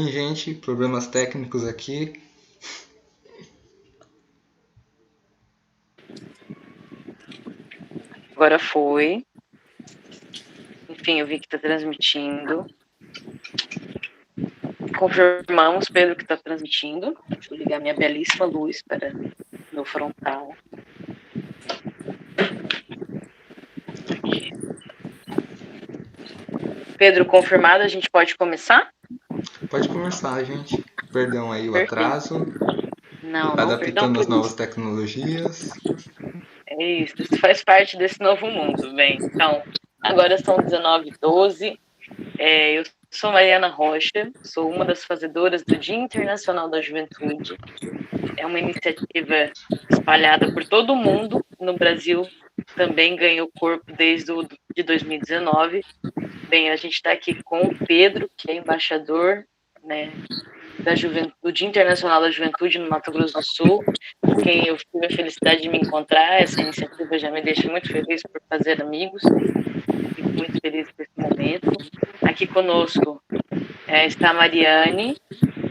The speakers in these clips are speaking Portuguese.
Gente, problemas técnicos aqui. Agora foi. Enfim, eu vi que está transmitindo. Confirmamos, Pedro, que está transmitindo. Deixa eu ligar minha belíssima luz para meu frontal. Pedro, confirmado, a gente pode começar? Pode começar, gente. Perdão aí o Perfeito. atraso. Não, perdão Adaptando por às novas isso. tecnologias. É isso faz parte desse novo mundo. Bem, então, agora são 19h12. Eu sou Mariana Rocha, sou uma das fazedoras do Dia Internacional da Juventude. É uma iniciativa espalhada por todo o mundo. No Brasil também ganhou corpo desde de 2019. Bem, a gente está aqui com o Pedro, que é embaixador, né, do Dia Internacional da Juventude no Mato Grosso do Sul, com quem eu tive a felicidade de me encontrar. Essa iniciativa já me deixa muito feliz por fazer amigos. Fico muito feliz por esse momento. Aqui conosco está a Mariane,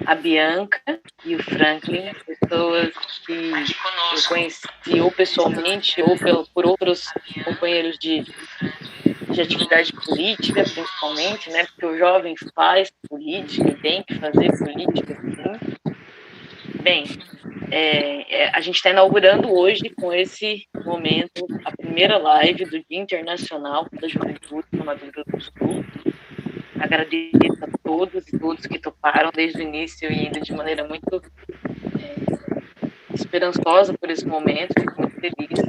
a Bianca e o Franklin, pessoas que eu conheci ou pessoalmente ou por outros companheiros de atividade política, principalmente, né? Porque o jovem faz política e tem que fazer política, sim. Bem, a gente está inaugurando hoje, com esse momento, a primeira live do Dia Internacional da Juventude no Mato Grosso do Sul. Agradeço a todos e todos que toparam desde o início e ainda de maneira muito esperançosa por esse momento. Fico muito feliz.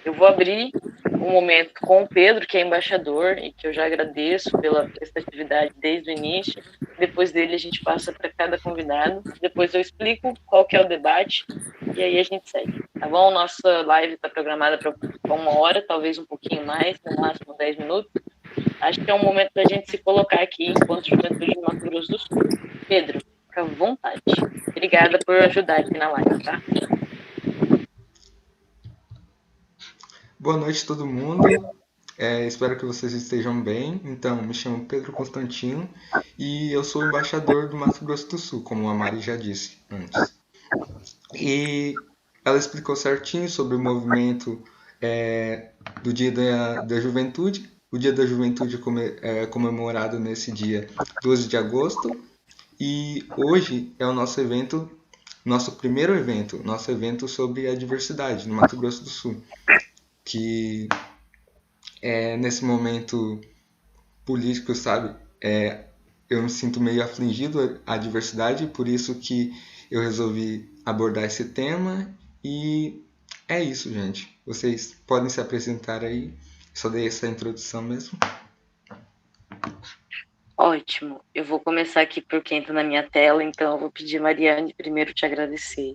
Eu vou abrir um momento com o Pedro, que é embaixador, e que eu já agradeço pela prestatividade desde o início. Depois dele, a gente passa para cada convidado. Depois eu explico qual que é o debate, e aí a gente segue, tá bom? Nossa live está programada para 1 hora, talvez um pouquinho mais, no máximo 10 minutos. Acho que é um momento da gente se colocar aqui enquanto Juventude do Mato Grosso do Sul. Pedro, fica à vontade. Obrigada por ajudar aqui na live, tá? Boa noite, todo mundo. Espero que vocês estejam bem. Então, me chamo Pedro Constantino e eu sou embaixador do Mato Grosso do Sul, como a Mari já disse antes. E ela explicou certinho sobre o movimento do Dia da Juventude. O Dia da Juventude é comemorado nesse dia 12 de agosto. E hoje é o nosso evento, nosso primeiro evento, nosso evento sobre a diversidade no Mato Grosso do Sul. Que nesse momento político, sabe, eu me sinto meio afligido à diversidade, por isso que eu resolvi abordar esse tema. E é isso, gente. Vocês podem se apresentar aí. Só dei essa introdução mesmo. Ótimo. Eu vou começar aqui por quem está na minha tela, então eu vou pedir, Mariane, primeiro te agradecer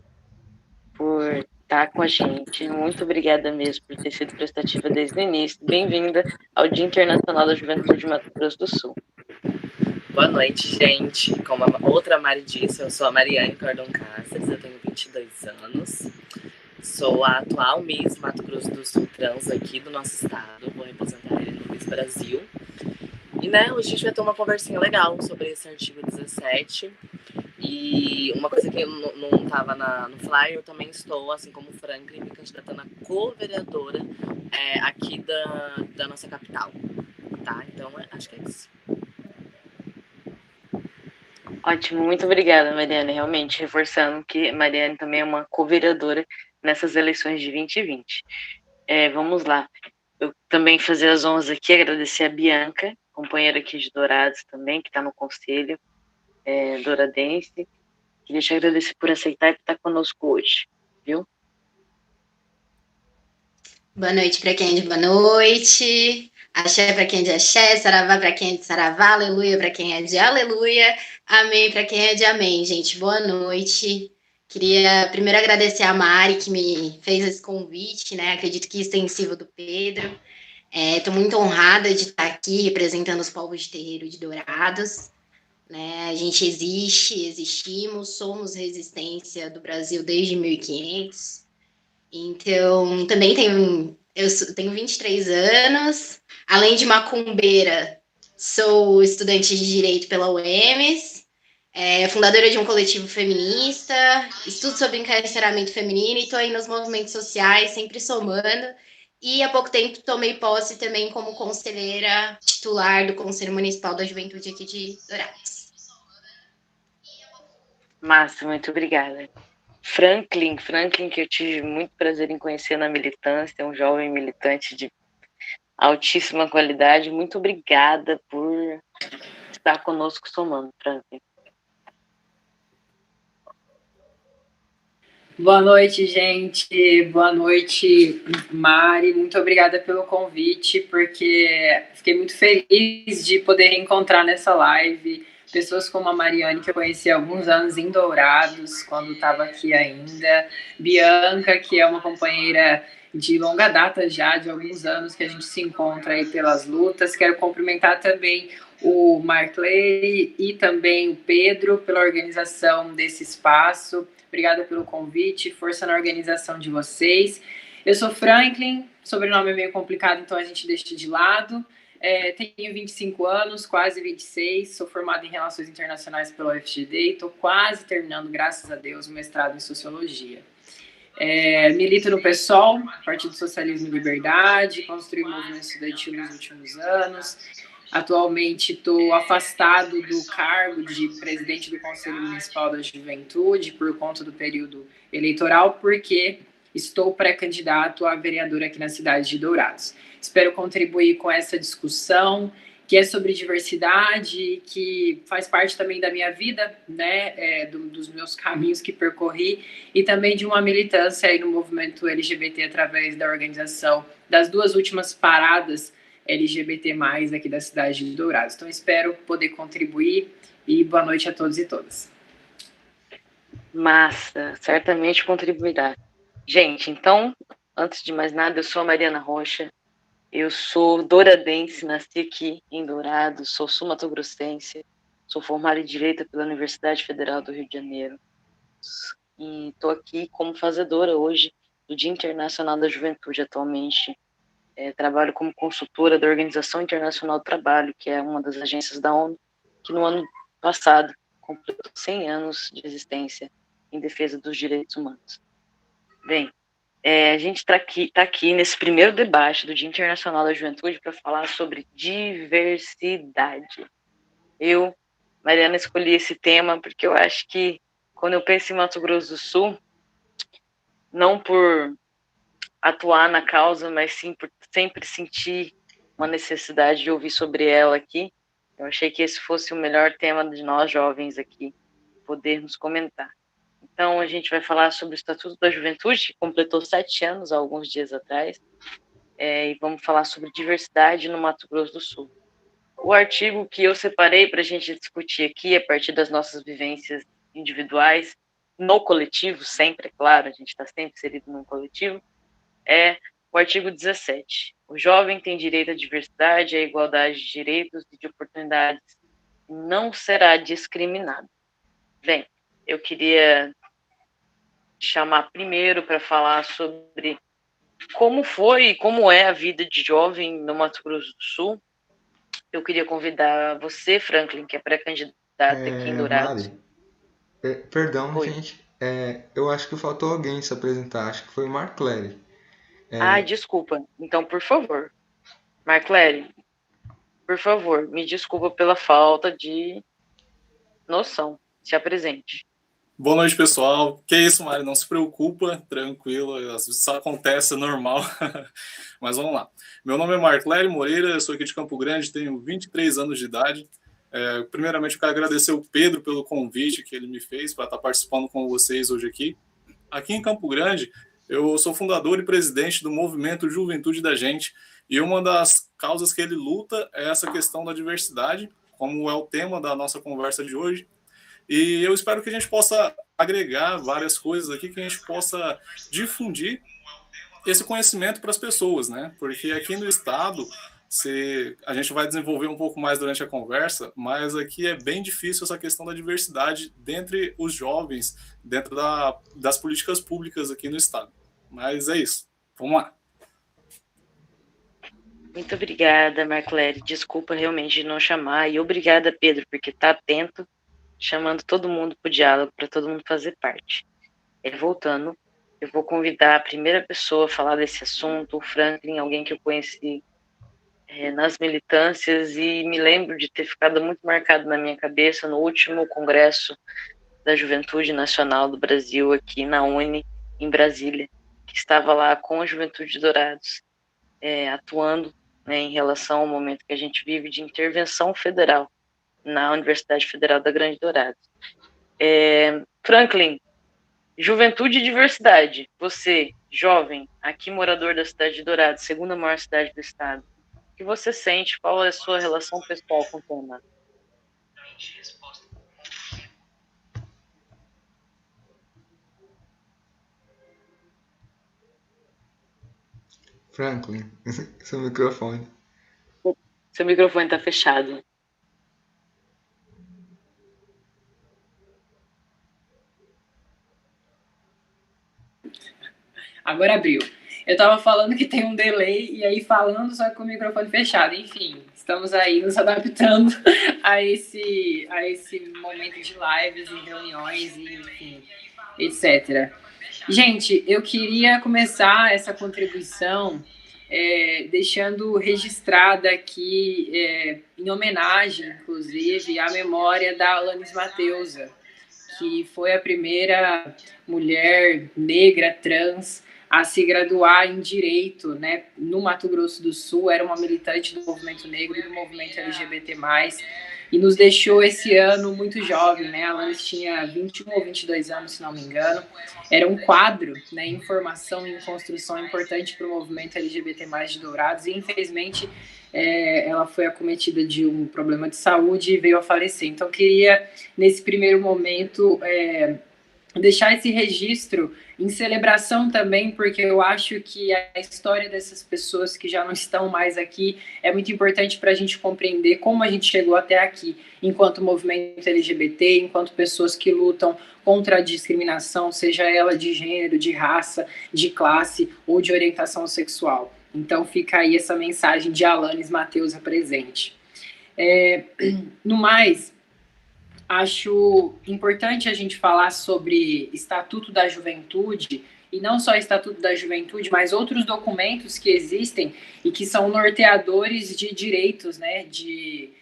por estar com a gente. Muito obrigada mesmo por ter sido prestativa desde o início. Bem-vinda ao Dia Internacional da Juventude de Mato Grosso do Sul. Boa noite, gente. Como a outra Mari disse, eu sou a Mariane Cordon Cáceres, eu tenho 22 anos. Sou a atual Miss Mato Grosso do Sul Trans aqui do nosso estado. Vou representar ele no Miss Brasil. E, né, hoje a gente vai ter uma conversinha legal sobre esse artigo 17. E uma coisa que não estava no flyer, eu também estou, assim como o Franklin, me candidatando a co-vereadora aqui da nossa capital. Tá? Então, acho que é isso. Ótimo, muito obrigada, Mariane. Realmente, reforçando que a Mariane também é uma co-vereadora nessas eleições de 2020. Vamos lá. Eu também fazer as honras aqui, agradecer a Bianca, companheira aqui de Dourados também, que está no conselho douradense. Queria te agradecer por aceitar e por estar conosco hoje, viu? Boa noite para quem é de boa noite, axé para quem é de axé, saravá para quem é de saravá, aleluia para quem é de aleluia, amém para quem é de amém, gente. Boa noite. Queria primeiro agradecer a Mari que me fez esse convite, né? Acredito que extensivo do Pedro. Estou muito honrada de estar aqui representando os povos de terreiro de Dourados. Né? A gente existimos, somos resistência do Brasil desde 1500. Então, também eu tenho 23 anos, além de macumbeira, sou estudante de Direito pela UEMS Fundadora de um coletivo feminista, estudo sobre encarceramento feminino e estou aí nos movimentos sociais, sempre somando. E há pouco tempo tomei posse também como conselheira titular do Conselho Municipal da Juventude aqui de Dourados. Massa, muito obrigada. Franklin, que eu tive muito prazer em conhecer na militância, um jovem militante de altíssima qualidade. Muito obrigada por estar conosco somando, Franklin. Boa noite, gente. Boa noite, Mari. Muito obrigada pelo convite, porque fiquei muito feliz de poder encontrar nessa live pessoas como a Mariane, que eu conheci há alguns anos em Dourados, quando estava aqui ainda. Bianca, que é uma companheira de longa data já, de alguns anos, que a gente se encontra aí pelas lutas. Quero cumprimentar também o Marclay e também o Pedro pela organização desse espaço. Obrigada pelo convite, força na organização de vocês. Eu sou Franklin, sobrenome é meio complicado, então a gente deixa de lado. Tenho 25 anos, quase 26, sou formada em Relações Internacionais pela UFGD e estou quase terminando, graças a Deus, o mestrado em Sociologia. Milito no PSOL, Partido Socialismo e Liberdade, construí o movimento estudantil nos últimos anos. Atualmente estou afastado do cargo de presidente do Conselho Municipal da Juventude por conta do período eleitoral, porque estou pré-candidato a vereador aqui na cidade de Dourados. Espero contribuir com essa discussão, que é sobre diversidade, que faz parte também da minha vida, né, dos meus caminhos que percorri, e também de uma militância aí no movimento LGBT através da organização das duas últimas paradas LGBT+, aqui da cidade de Dourados. Então, espero poder contribuir e boa noite a todos e todas. Massa, certamente contribuirá. Gente, então, antes de mais nada, eu sou a Mariana Rocha, eu sou douradense, nasci aqui em Dourados, sou sul-mato-grossense, sou formada em Direito pela Universidade Federal do Rio de Janeiro e estou aqui como fazedora hoje do Dia Internacional da Juventude atualmente. Trabalho como consultora da Organização Internacional do Trabalho, que é uma das agências da ONU, que no ano passado completou 100 anos de existência em defesa dos direitos humanos. Bem, a gente está aqui nesse primeiro debate do Dia Internacional da Juventude para falar sobre diversidade. Eu, Mariana, escolhi esse tema porque eu acho que quando eu penso em Mato Grosso do Sul, não por atuar na causa, mas sim por sempre sentir uma necessidade de ouvir sobre ela aqui. Eu achei que esse fosse o melhor tema de nós jovens aqui podermos comentar. Então, a gente vai falar sobre o Estatuto da Juventude, que completou 7 anos, há alguns dias atrás, e vamos falar sobre diversidade no Mato Grosso do Sul. O artigo que eu separei para a gente discutir aqui, a partir das nossas vivências individuais, no coletivo, sempre, é claro, a gente está sempre inserido num coletivo, é o artigo 17. O jovem tem direito à diversidade, à igualdade de direitos e de oportunidades. Não será discriminado. Bem, eu queria chamar primeiro para falar sobre como foi e como é a vida de jovem no Mato Grosso do Sul. Eu queria convidar você, Franklin, que é pré-candidato aqui em Dourados. Mari, perdão, Oi. gente. Eu acho que faltou alguém se apresentar. Acho que foi o Marclay. Desculpa. Então, por favor, Marclay, por favor, me desculpa pela falta de noção. Se apresente. Boa noite, pessoal. Que isso, Mari, não se preocupa, tranquilo, às vezes isso acontece, é normal. Mas vamos lá. Meu nome é Marclay Moreira, eu sou aqui de Campo Grande, tenho 23 anos de idade. Primeiramente, eu quero agradecer o Pedro pelo convite que ele me fez para estar participando com vocês hoje aqui. Aqui em Campo Grande, eu sou fundador e presidente do movimento Juventude da Gente, e uma das causas que ele luta é essa questão da diversidade, como é o tema da nossa conversa de hoje. E eu espero que a gente possa agregar várias coisas aqui, que a gente possa difundir esse conhecimento para as pessoas, né? Porque aqui no estado, a gente vai desenvolver um pouco mais durante a conversa, mas aqui é bem difícil essa questão da diversidade dentre os jovens, dentro das políticas públicas aqui no estado. Mas é isso. Vamos lá. Muito obrigada, Marclay. Desculpa realmente de não chamar. E obrigada, Pedro, porque está atento chamando todo mundo para o diálogo, para todo mundo fazer parte. Voltando, eu vou convidar a primeira pessoa a falar desse assunto, o Franklin, alguém que eu conheci nas militâncias e me lembro de ter ficado muito marcado na minha cabeça no último congresso da Juventude Nacional do Brasil, aqui na UNE, em Brasília, que estava lá com a Juventude de Dourados, atuando, né, em relação ao momento que a gente vive de intervenção federal na Universidade Federal da Grande Dourados. Franklin, juventude e diversidade. Você, jovem, aqui morador da cidade de Dourados, segunda maior cidade do estado, o que você sente? Qual é a sua relação pessoal com o tema? Franklin, seu microfone. Seu microfone está fechado. Agora abriu. Eu estava falando que tem um delay e aí falando só com o microfone fechado. Enfim, estamos aí nos adaptando a esse momento de lives e reuniões e enfim, etc. Gente, eu queria começar essa contribuição deixando registrada aqui, em homenagem, inclusive, à memória da Alanis Mateusa, que foi a primeira mulher negra trans a se graduar em Direito, né, no Mato Grosso do Sul. Era uma militante do movimento negro e do movimento LGBT+, e nos deixou esse ano muito jovem, né? A Alanis tinha 21 ou 22 anos, se não me engano. Era um quadro, né, em formação e em construção importante para o movimento LGBT+, de Dourados, e infelizmente ela foi acometida de um problema de saúde e veio a falecer. Então, eu queria, nesse primeiro momento, deixar esse registro em celebração também, porque eu acho que a história dessas pessoas que já não estão mais aqui é muito importante para a gente compreender como a gente chegou até aqui, enquanto movimento LGBT, enquanto pessoas que lutam contra a discriminação, seja ela de gênero, de raça, de classe ou de orientação sexual. Então fica aí essa mensagem de Alanis Mateusa presente. No mais, acho importante a gente falar sobre Estatuto da Juventude, e não só Estatuto da Juventude, mas outros documentos que existem e que são norteadores de direitos, né, de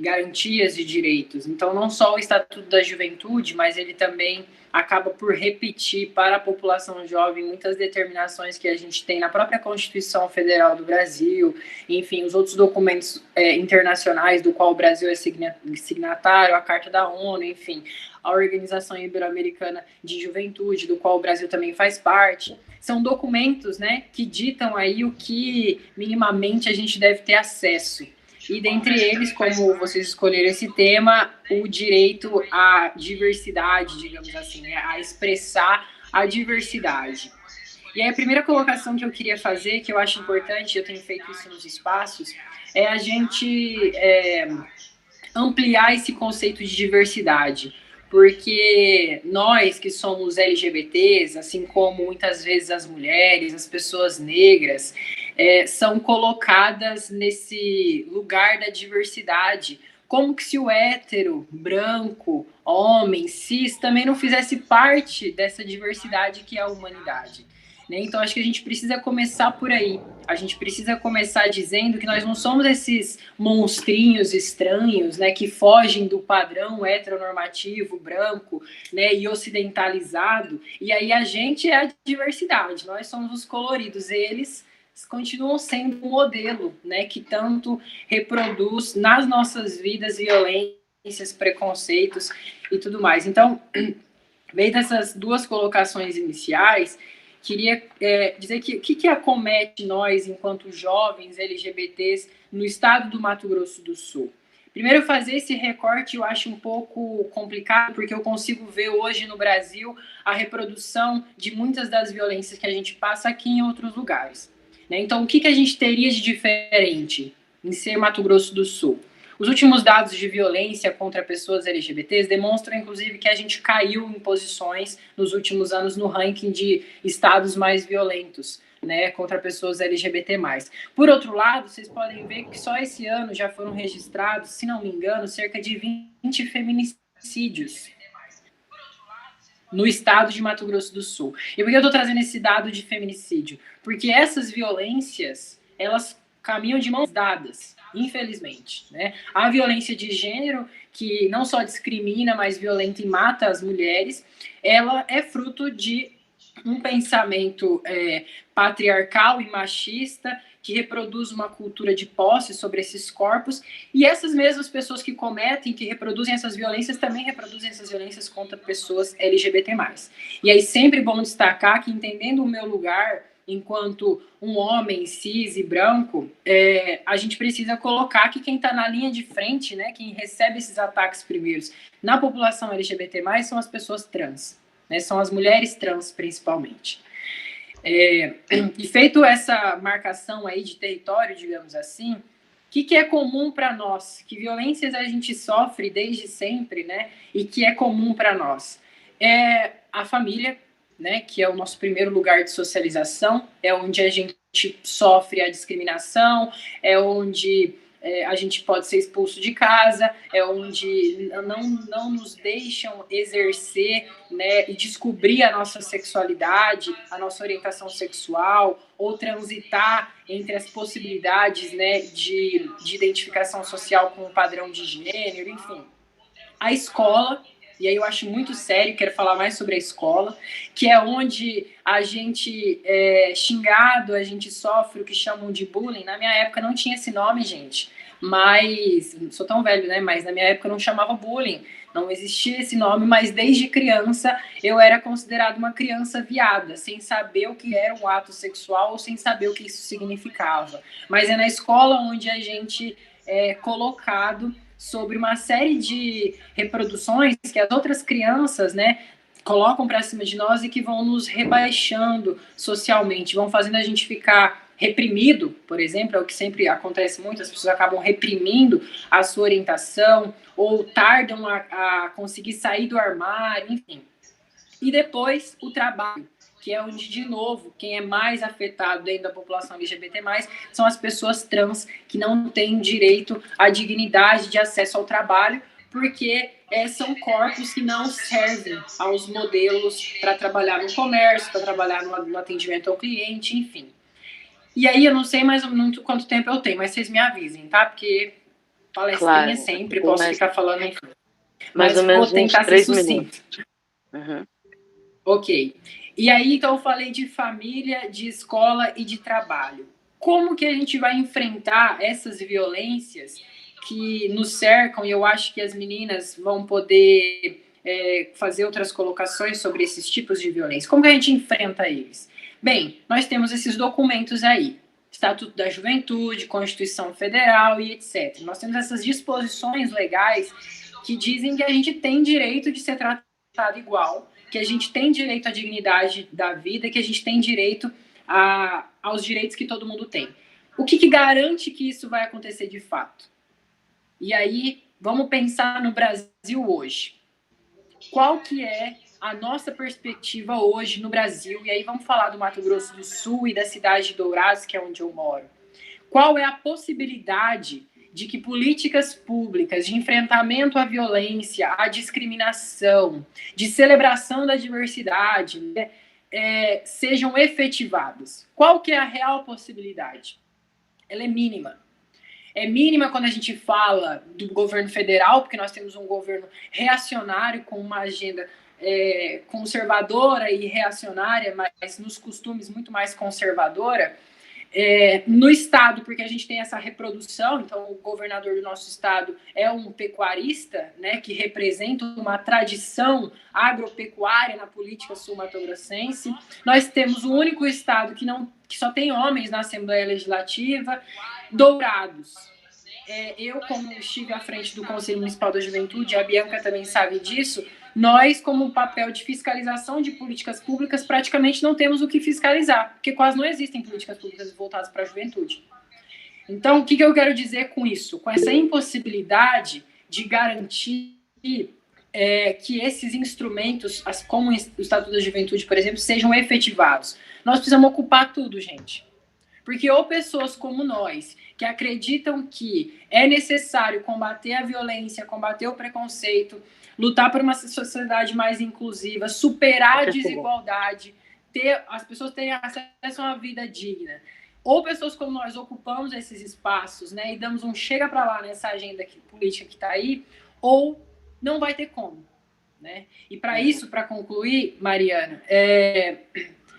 garantias de direitos. Então, não só o Estatuto da Juventude, mas ele também acaba por repetir para a população jovem muitas determinações que a gente tem na própria Constituição Federal do Brasil, enfim, os outros documentos internacionais do qual o Brasil é signatário, a Carta da ONU, enfim, a Organização Ibero-Americana de Juventude, do qual o Brasil também faz parte. São documentos, né, que ditam aí o que minimamente a gente deve ter acesso. E dentre eles, como vocês escolheram esse tema, o direito à diversidade, digamos assim, né? A expressar a diversidade. E aí a primeira colocação que eu queria fazer, que eu acho importante, eu tenho feito isso nos espaços, é a gente ampliar esse conceito de diversidade. Porque nós que somos LGBTs, assim como muitas vezes as mulheres, as pessoas negras, são colocadas nesse lugar da diversidade, como que se o hétero, branco, homem, cis, também não fizesse parte dessa diversidade que é a humanidade. Né? Então, acho que a gente precisa começar por aí. A gente precisa começar dizendo que nós não somos esses monstrinhos estranhos, né, que fogem do padrão heteronormativo, branco, né, e ocidentalizado. E aí a gente é a diversidade, nós somos os coloridos, eles continuam sendo um modelo, né, que tanto reproduz nas nossas vidas violências, preconceitos e tudo mais. Então, meio dessas duas colocações iniciais, queria dizer que o que acomete nós, enquanto jovens LGBTs, no estado do Mato Grosso do Sul? Primeiro, fazer esse recorte eu acho um pouco complicado, porque eu consigo ver hoje no Brasil a reprodução de muitas das violências que a gente passa aqui em outros lugares. Né? Então, o que a gente teria de diferente em ser Mato Grosso do Sul? Os últimos dados de violência contra pessoas LGBTs demonstram, inclusive, que a gente caiu em posições nos últimos anos no ranking de estados mais violentos, né, contra pessoas LGBT+. Por outro lado, vocês podem ver que só esse ano já foram registrados, se não me engano, cerca de 20 feminicídios. feminicídios no estado de Mato Grosso do Sul. E por que eu estou trazendo esse dado de feminicídio? Porque essas violências, elas caminham de mãos dadas, infelizmente, né? A violência de gênero, que não só discrimina, mas violenta e mata as mulheres, ela é fruto de um pensamento patriarcal e machista que reproduz uma cultura de posse sobre esses corpos, e essas mesmas pessoas que cometem, que reproduzem essas violências, também reproduzem essas violências contra pessoas LGBT+. E aí sempre bom destacar que, entendendo o meu lugar enquanto um homem cis e branco, a gente precisa colocar que quem está na linha de frente, né, quem recebe esses ataques primeiros na população LGBT+, são as pessoas trans, né, são as mulheres trans principalmente. E feito essa marcação aí de território, digamos assim, o que é comum para nós? Que violências a gente sofre desde sempre, né? E que é comum para nós? É a família, né? Que é o nosso primeiro lugar de socialização, é onde a gente sofre a discriminação, é onde a gente pode ser expulso de casa, é onde não nos deixam exercer, né, e descobrir a nossa sexualidade, a nossa orientação sexual, ou transitar entre as possibilidades, né, de identificação social com o padrão de gênero, enfim. A escola, e aí eu acho muito sério, quero falar mais sobre a escola, que é onde a gente é xingado, a gente sofre o que chamam de bullying. Na minha época não tinha esse nome, gente, mas, não sou tão velho, né, mas na minha época não chamava bullying, não existia esse nome, mas desde criança eu era considerada uma criança viada, sem saber o que era um ato sexual ou sem saber o que isso significava. Mas é na escola onde a gente é colocado sobre uma série de reproduções que as outras crianças, né, colocam para cima de nós e que vão nos rebaixando socialmente, vão fazendo a gente ficar reprimido, por exemplo, é o que sempre acontece muito, as pessoas acabam reprimindo a sua orientação ou tardam a conseguir sair do armário, enfim. E depois o trabalho, que é onde, de novo, quem é mais afetado dentro da população LGBT+, são as pessoas trans que não têm direito à dignidade de acesso ao trabalho, porque são corpos que não servem aos modelos para trabalhar no comércio, para trabalhar no atendimento ao cliente, enfim. E aí eu não sei mais ou menos quanto tempo eu tenho, mas vocês me avisem, tá? Porque palestrinha sempre, posso ficar falando, enfim. Mais ou menos 23 minutos. Uhum. Ok. E aí, então, eu falei de família, de escola e de trabalho. Como que a gente vai enfrentar essas violências que nos cercam? E eu acho que as meninas vão poder fazer outras colocações sobre esses tipos de violência. Como que a gente enfrenta eles? Bem, nós temos esses documentos aí. Estatuto da Juventude, Constituição Federal e etc. Nós temos essas disposições legais que dizem que a gente tem direito de ser tratado igual, que a gente tem direito à dignidade da vida, que a gente tem direito aos direitos que todo mundo tem. O que garante que isso vai acontecer de fato? E aí, vamos pensar no Brasil hoje. Qual que é a nossa perspectiva hoje no Brasil? E aí vamos falar do Mato Grosso do Sul e da cidade de Dourados, que é onde eu moro. Qual é a possibilidade de que políticas públicas de enfrentamento à violência, à discriminação, de celebração da diversidade, né, sejam efetivadas? Qual que é a real possibilidade? Ela é mínima. É mínima quando a gente fala do governo federal, porque nós temos um governo reacionário com uma agenda conservadora e reacionária, mas nos costumes muito mais conservadora. No estado, porque a gente tem essa reprodução, então o governador do nosso estado é um pecuarista, né, que representa uma tradição agropecuária na política sul-mato-grossense. Nós temos o único estado que só tem homens na Assembleia Legislativa. Dourados. Eu, como estive à frente do Conselho Municipal da Juventude, a Bianca também sabe disso, nós, como papel de fiscalização de políticas públicas, praticamente não temos o que fiscalizar, porque quase não existem políticas públicas voltadas para a juventude. Então, o que eu quero dizer com isso? Com essa impossibilidade de garantir que esses instrumentos, como o Estatuto da Juventude, por exemplo, sejam efetivados. Nós precisamos ocupar tudo, gente. Porque ou pessoas como nós, que acreditam que é necessário combater a violência, combater o preconceito, lutar por uma sociedade mais inclusiva, superar a desigualdade, as pessoas terem acesso a uma vida digna. Ou pessoas como nós ocupamos esses espaços, né, e damos um chega para lá nessa agenda política que está aí, ou não vai ter como, né? E para isso, para concluir, Mariana,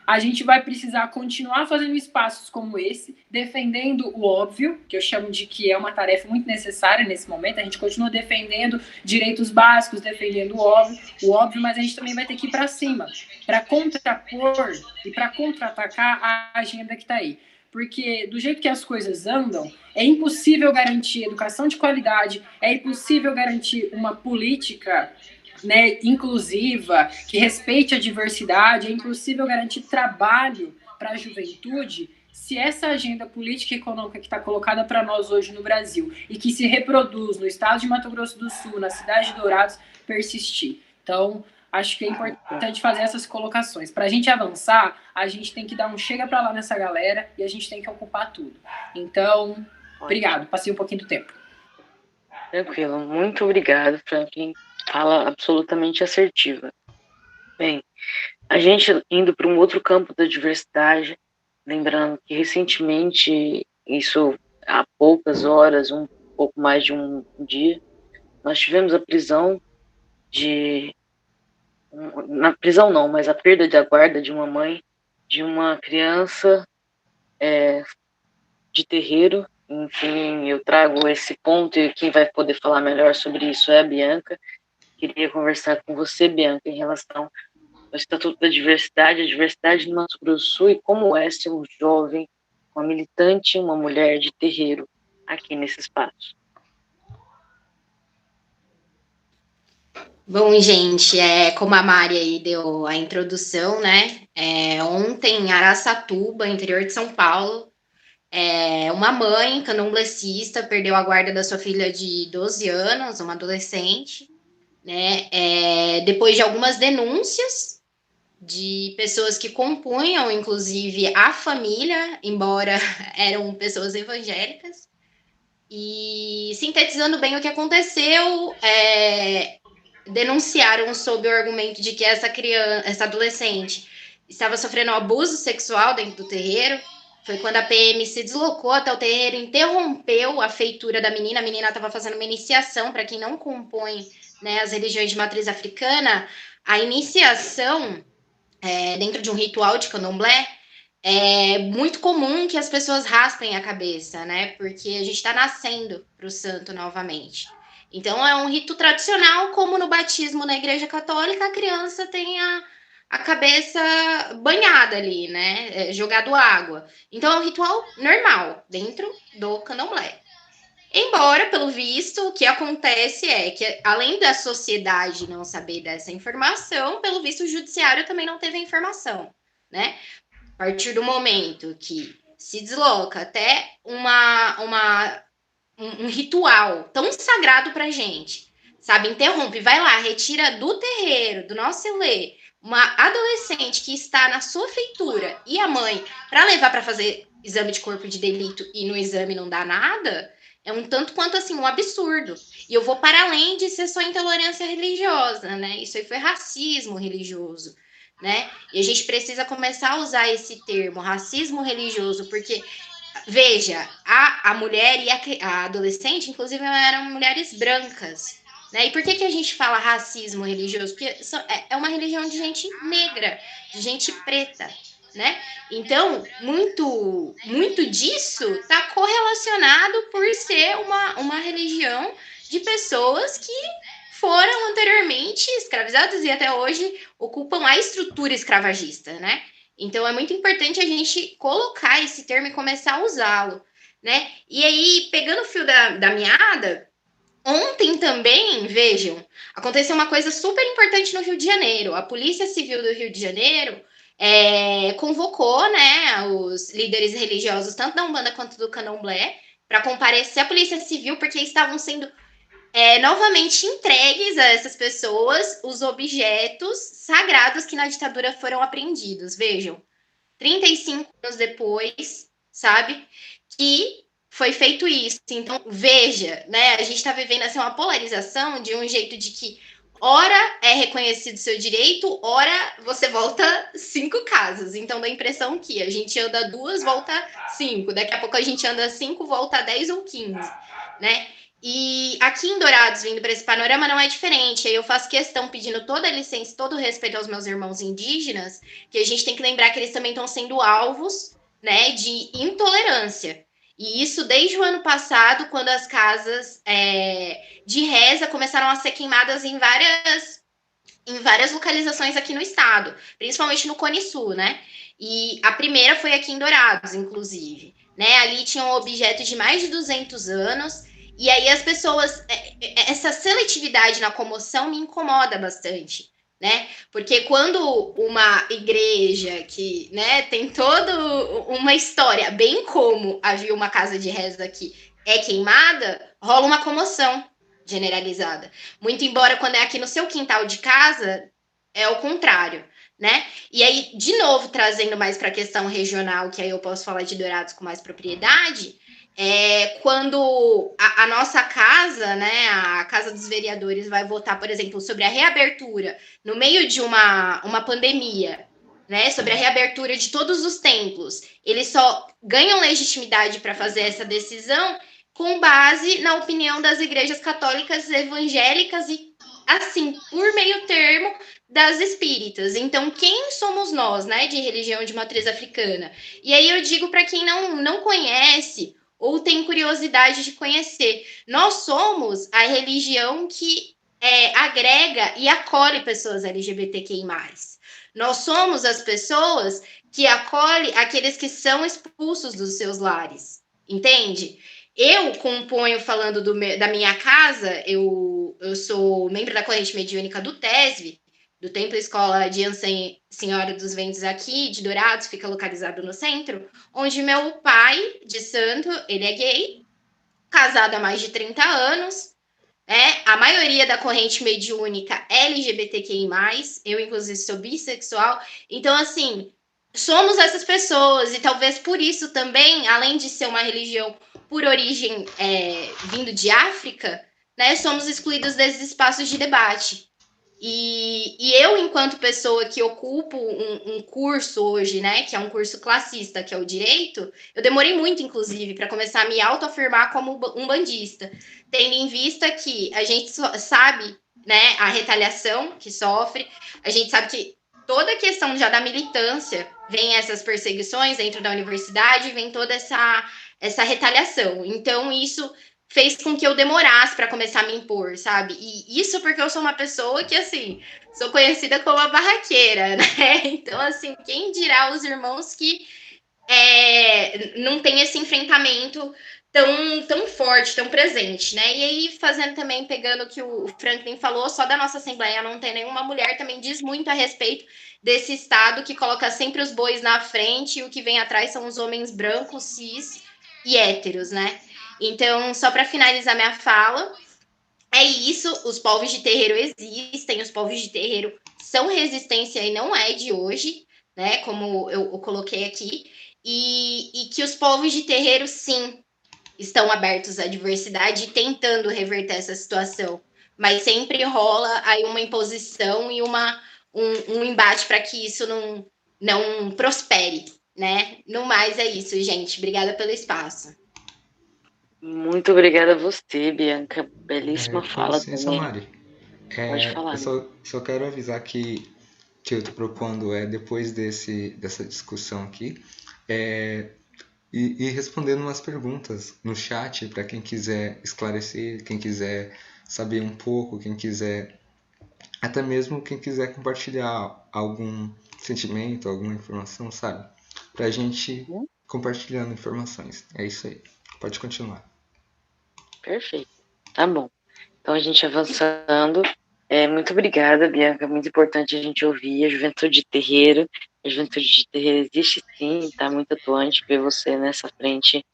a gente vai precisar continuar fazendo espaços como esse, defendendo o óbvio, que eu chamo de que é uma tarefa muito necessária nesse momento. A gente continua defendendo direitos básicos, defendendo o óbvio, mas a gente também vai ter que ir para cima, para contrapor e para contra-atacar a agenda que está aí. Porque do jeito que as coisas andam, é impossível garantir educação de qualidade, é impossível garantir uma política, né, inclusiva, que respeite a diversidade, é impossível garantir trabalho para a juventude se essa agenda política e econômica que está colocada para nós hoje no Brasil e que se reproduz no estado de Mato Grosso do Sul, na cidade de Dourados, persistir. Então, acho que é importante fazer essas colocações. Para a gente avançar, a gente tem que dar um chega para lá nessa galera e a gente tem que ocupar tudo. Então, obrigado. Passei um pouquinho do tempo. Tranquilo. Muito obrigado para quem fala absolutamente assertiva. Bem, a gente indo para um outro campo da diversidade, lembrando que recentemente, isso há poucas horas, um pouco mais de um dia, nós tivemos a prisão na prisão não, mas a perda da guarda de uma mãe, de uma criança de terreiro. Enfim, eu trago esse ponto e quem vai poder falar melhor sobre isso é a Bianca. Queria conversar com você, Bianca, em relação ao Estatuto da Diversidade, a diversidade no Mato Grosso do Sul e como é ser um jovem, uma militante, uma mulher de terreiro aqui nesse espaço. Bom, gente, como a Mari aí deu a introdução, né? Ontem, em Araçatuba, interior de São Paulo, uma mãe candomblessista perdeu a guarda da sua filha de 12 anos, uma adolescente, né? Depois de algumas denúncias de pessoas que compunham, inclusive, a família, embora eram pessoas evangélicas. E, sintetizando bem o que aconteceu, denunciaram sob o argumento de que essa adolescente estava sofrendo um abuso sexual dentro do terreiro. Foi quando a PM se deslocou até o terreiro, interrompeu a feitura da menina. A menina estava fazendo uma iniciação. Para quem não compõe, né, as religiões de matriz africana, a iniciação dentro de um ritual de candomblé é muito comum que as pessoas raspem a cabeça, né? Porque a gente está nascendo para o santo novamente. Então, é um rito tradicional, como no batismo na Igreja Católica, a criança tem a cabeça banhada ali, né? Jogado água. Então, é um ritual normal dentro do candomblé. Embora, pelo visto, o que acontece é que, além da sociedade não saber dessa informação, pelo visto, o judiciário também não teve a informação, né? A partir do momento que se desloca até um ritual tão sagrado pra gente, sabe? Interrompe, vai lá, retira do terreiro, do nosso elê, uma adolescente que está na sua feitura e a mãe para levar para fazer exame de corpo de delito e no exame não dá nada, é um tanto quanto assim um absurdo. E eu vou para além de ser só intolerância religiosa, né? Isso aí foi racismo religioso, né? E a gente precisa começar a usar esse termo, racismo religioso, porque veja, a mulher e a adolescente, inclusive, eram mulheres brancas, né? E por que a gente fala racismo religioso? Porque é uma religião de gente negra, de gente preta, né? Então, muito disso está correlacionado por ser uma religião de pessoas que foram anteriormente escravizadas e até hoje ocupam a estrutura escravagista, né? Então, é muito importante a gente colocar esse termo e começar a usá-lo, né? E aí, pegando o fio da meada, ontem também, vejam, aconteceu uma coisa super importante no Rio de Janeiro. A Polícia Civil do Rio de Janeiro convocou, né, os líderes religiosos, tanto da Umbanda quanto do Candomblé, para comparecer à Polícia Civil, porque estavam sendo novamente entregues a essas pessoas os objetos sagrados que na ditadura foram apreendidos. Vejam, 35 anos depois, sabe, que foi feito isso. Então, veja, né, a gente está vivendo assim, uma polarização de um jeito de que ora é reconhecido seu direito, ora você volta 5 casas. Então dá a impressão que a gente anda 2, volta 5. Daqui a pouco a gente anda 5, volta 10 ou 15, né? E aqui em Dourados, vindo para esse panorama, não é diferente. Aí eu faço questão, pedindo toda a licença, todo o respeito aos meus irmãos indígenas, que a gente tem que lembrar que eles também estão sendo alvos, né, de intolerância. E isso desde o ano passado, quando as casas de reza começaram a ser queimadas em várias localizações aqui no estado, principalmente no Cone Sul, né? E a primeira foi aqui em Dourados, inclusive. Né? Ali tinha um objeto de mais de 200 anos, e aí as pessoas... Essa seletividade na comoção me incomoda bastante, né? Porque quando uma igreja que, né, tem toda uma história, bem como havia uma casa de reza aqui, é queimada, rola uma comoção generalizada. Muito embora quando é aqui no seu quintal de casa, é o contrário, né? E aí, de novo, trazendo mais para a questão regional, que aí eu posso falar de Dourados com mais propriedade, quando a nossa casa, né, a Casa dos Vereadores, vai votar, por exemplo, sobre a reabertura no meio de uma pandemia, né, sobre a reabertura de todos os templos, eles só ganham legitimidade para fazer essa decisão com base na opinião das igrejas católicas evangélicas e, assim, por meio termo das espíritas. Então, quem somos nós, né, de religião de matriz africana? E aí eu digo para quem não conhece ou tem curiosidade de conhecer, nós somos a religião que agrega e acolhe pessoas LGBTQI+. Nós somos as pessoas que acolhem aqueles que são expulsos dos seus lares, entende? Eu componho, falando da minha casa, eu sou membro da corrente mediúnica do TESV, do Templo Escola de Ansen Senhora dos Ventos aqui, de Dourados, fica localizado no centro, onde meu pai, de santo, ele é gay, casado há mais de 30 anos, a maioria da corrente mediúnica é LGBTQI+, eu inclusive sou bissexual, então assim, somos essas pessoas, e talvez por isso também, além de ser uma religião por origem vindo de África, né, somos excluídos desses espaços de debate. E eu, enquanto pessoa que ocupo um curso hoje, né, que é um curso classista, que é o direito, eu demorei muito, inclusive, para começar a me autoafirmar como umbandista, tendo em vista que a gente sabe, né, a retaliação que sofre, a gente sabe que toda a questão já da militância, vem essas perseguições dentro da universidade, vem toda essa retaliação. Então, isso fez com que eu demorasse para começar a me impor, sabe? E isso porque eu sou uma pessoa que, assim, sou conhecida como a barraqueira, né? Então, assim, quem dirá os irmãos que não tem esse enfrentamento tão forte, tão presente, né? E aí, fazendo também, pegando o que o Franklin falou, só da nossa Assembleia não tem nenhuma mulher, também diz muito a respeito desse Estado que coloca sempre os bois na frente e o que vem atrás são os homens brancos, cis e héteros, né? Então, só para finalizar minha fala, é isso, os povos de terreiro existem, os povos de terreiro são resistência e não é de hoje, né? Como eu coloquei aqui, e que os povos de terreiro, sim, estão abertos à diversidade e tentando reverter essa situação, mas sempre rola aí uma imposição e um embate para que isso não prospere, né? No mais é isso, gente. Obrigada pelo espaço. Muito obrigada a você, Bianca. Belíssima fala licença, também. Mari. Pode falar. Eu só quero avisar que eu estou propondo depois dessa discussão aqui, e respondendo umas perguntas no chat para quem quiser esclarecer, quem quiser saber um pouco, quem quiser, até mesmo quem quiser compartilhar algum sentimento, alguma informação, sabe? Para a gente compartilhando informações. É isso aí. Pode continuar. Perfeito. Tá bom. Então, a gente avançando. Muito obrigada, Bianca. Muito importante a gente ouvir a juventude de terreiro. A juventude de terreiro existe sim, está muito atuante. Ver você nessa frente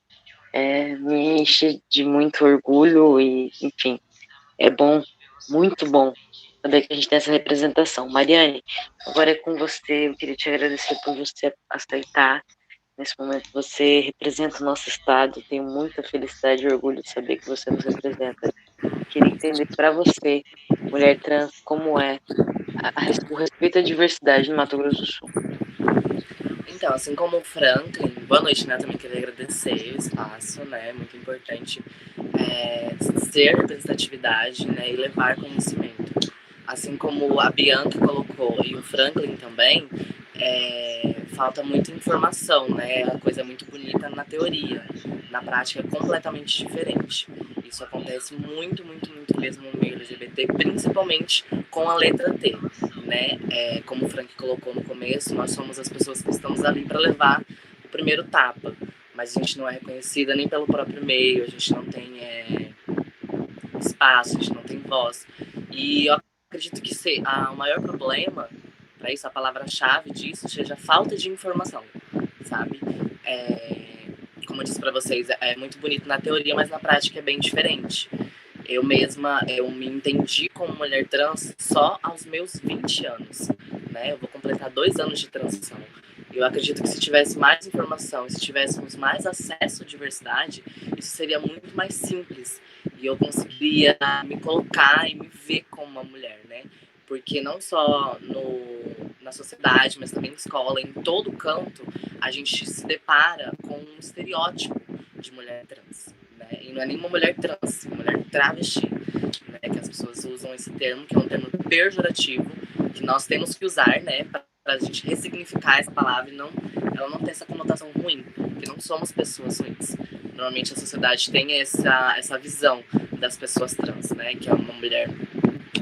me enche de muito orgulho e, enfim, é bom, muito bom saber que a gente tem essa representação. Mariane, agora é com você. Eu queria te agradecer por você aceitar. Nesse momento você representa o nosso estado. Tenho muita felicidade e orgulho de saber que você nos representa. Queria entender para você mulher trans, como é o respeito à diversidade no Mato Grosso do Sul? Então, assim como o Franklin, boa noite, né? Também queria agradecer o espaço, né? Muito importante ser representatividade, né? E levar conhecimento. Assim como a Bianca colocou e o Franklin também, falta muita informação, né? A coisa é muito bonita na teoria, na prática é completamente diferente. Isso acontece muito, muito, muito mesmo no meio LGBT, principalmente com a letra T, né? Como o Frank colocou no começo, nós somos as pessoas que estamos ali para levar o primeiro tapa, mas a gente não é reconhecida nem pelo próprio meio, a gente não tem espaço, a gente não tem voz. E eu acredito que o maior problema para isso, a palavra-chave disso, seja a falta de informação, sabe? Como eu disse para vocês, é muito bonito na teoria, mas na prática é bem diferente. Eu me entendi como mulher trans só aos meus 20 anos, né? Eu vou completar 2 anos de transição. Eu acredito que se tivesse mais informação, se tivéssemos mais acesso à diversidade, isso seria muito mais simples. E eu conseguiria me colocar e me ver como uma mulher, né? Porque não só na sociedade, mas também na escola, em todo canto, a gente se depara com um estereótipo de mulher trans, né? E não é nenhuma mulher trans, é mulher travesti, né? Que as pessoas usam esse termo, que é um termo pejorativo, que nós temos que usar, né? Para a gente ressignificar essa palavra e ela não ter essa conotação ruim, porque não somos pessoas ruins. Normalmente a sociedade tem essa visão das pessoas trans, né? Que é uma mulher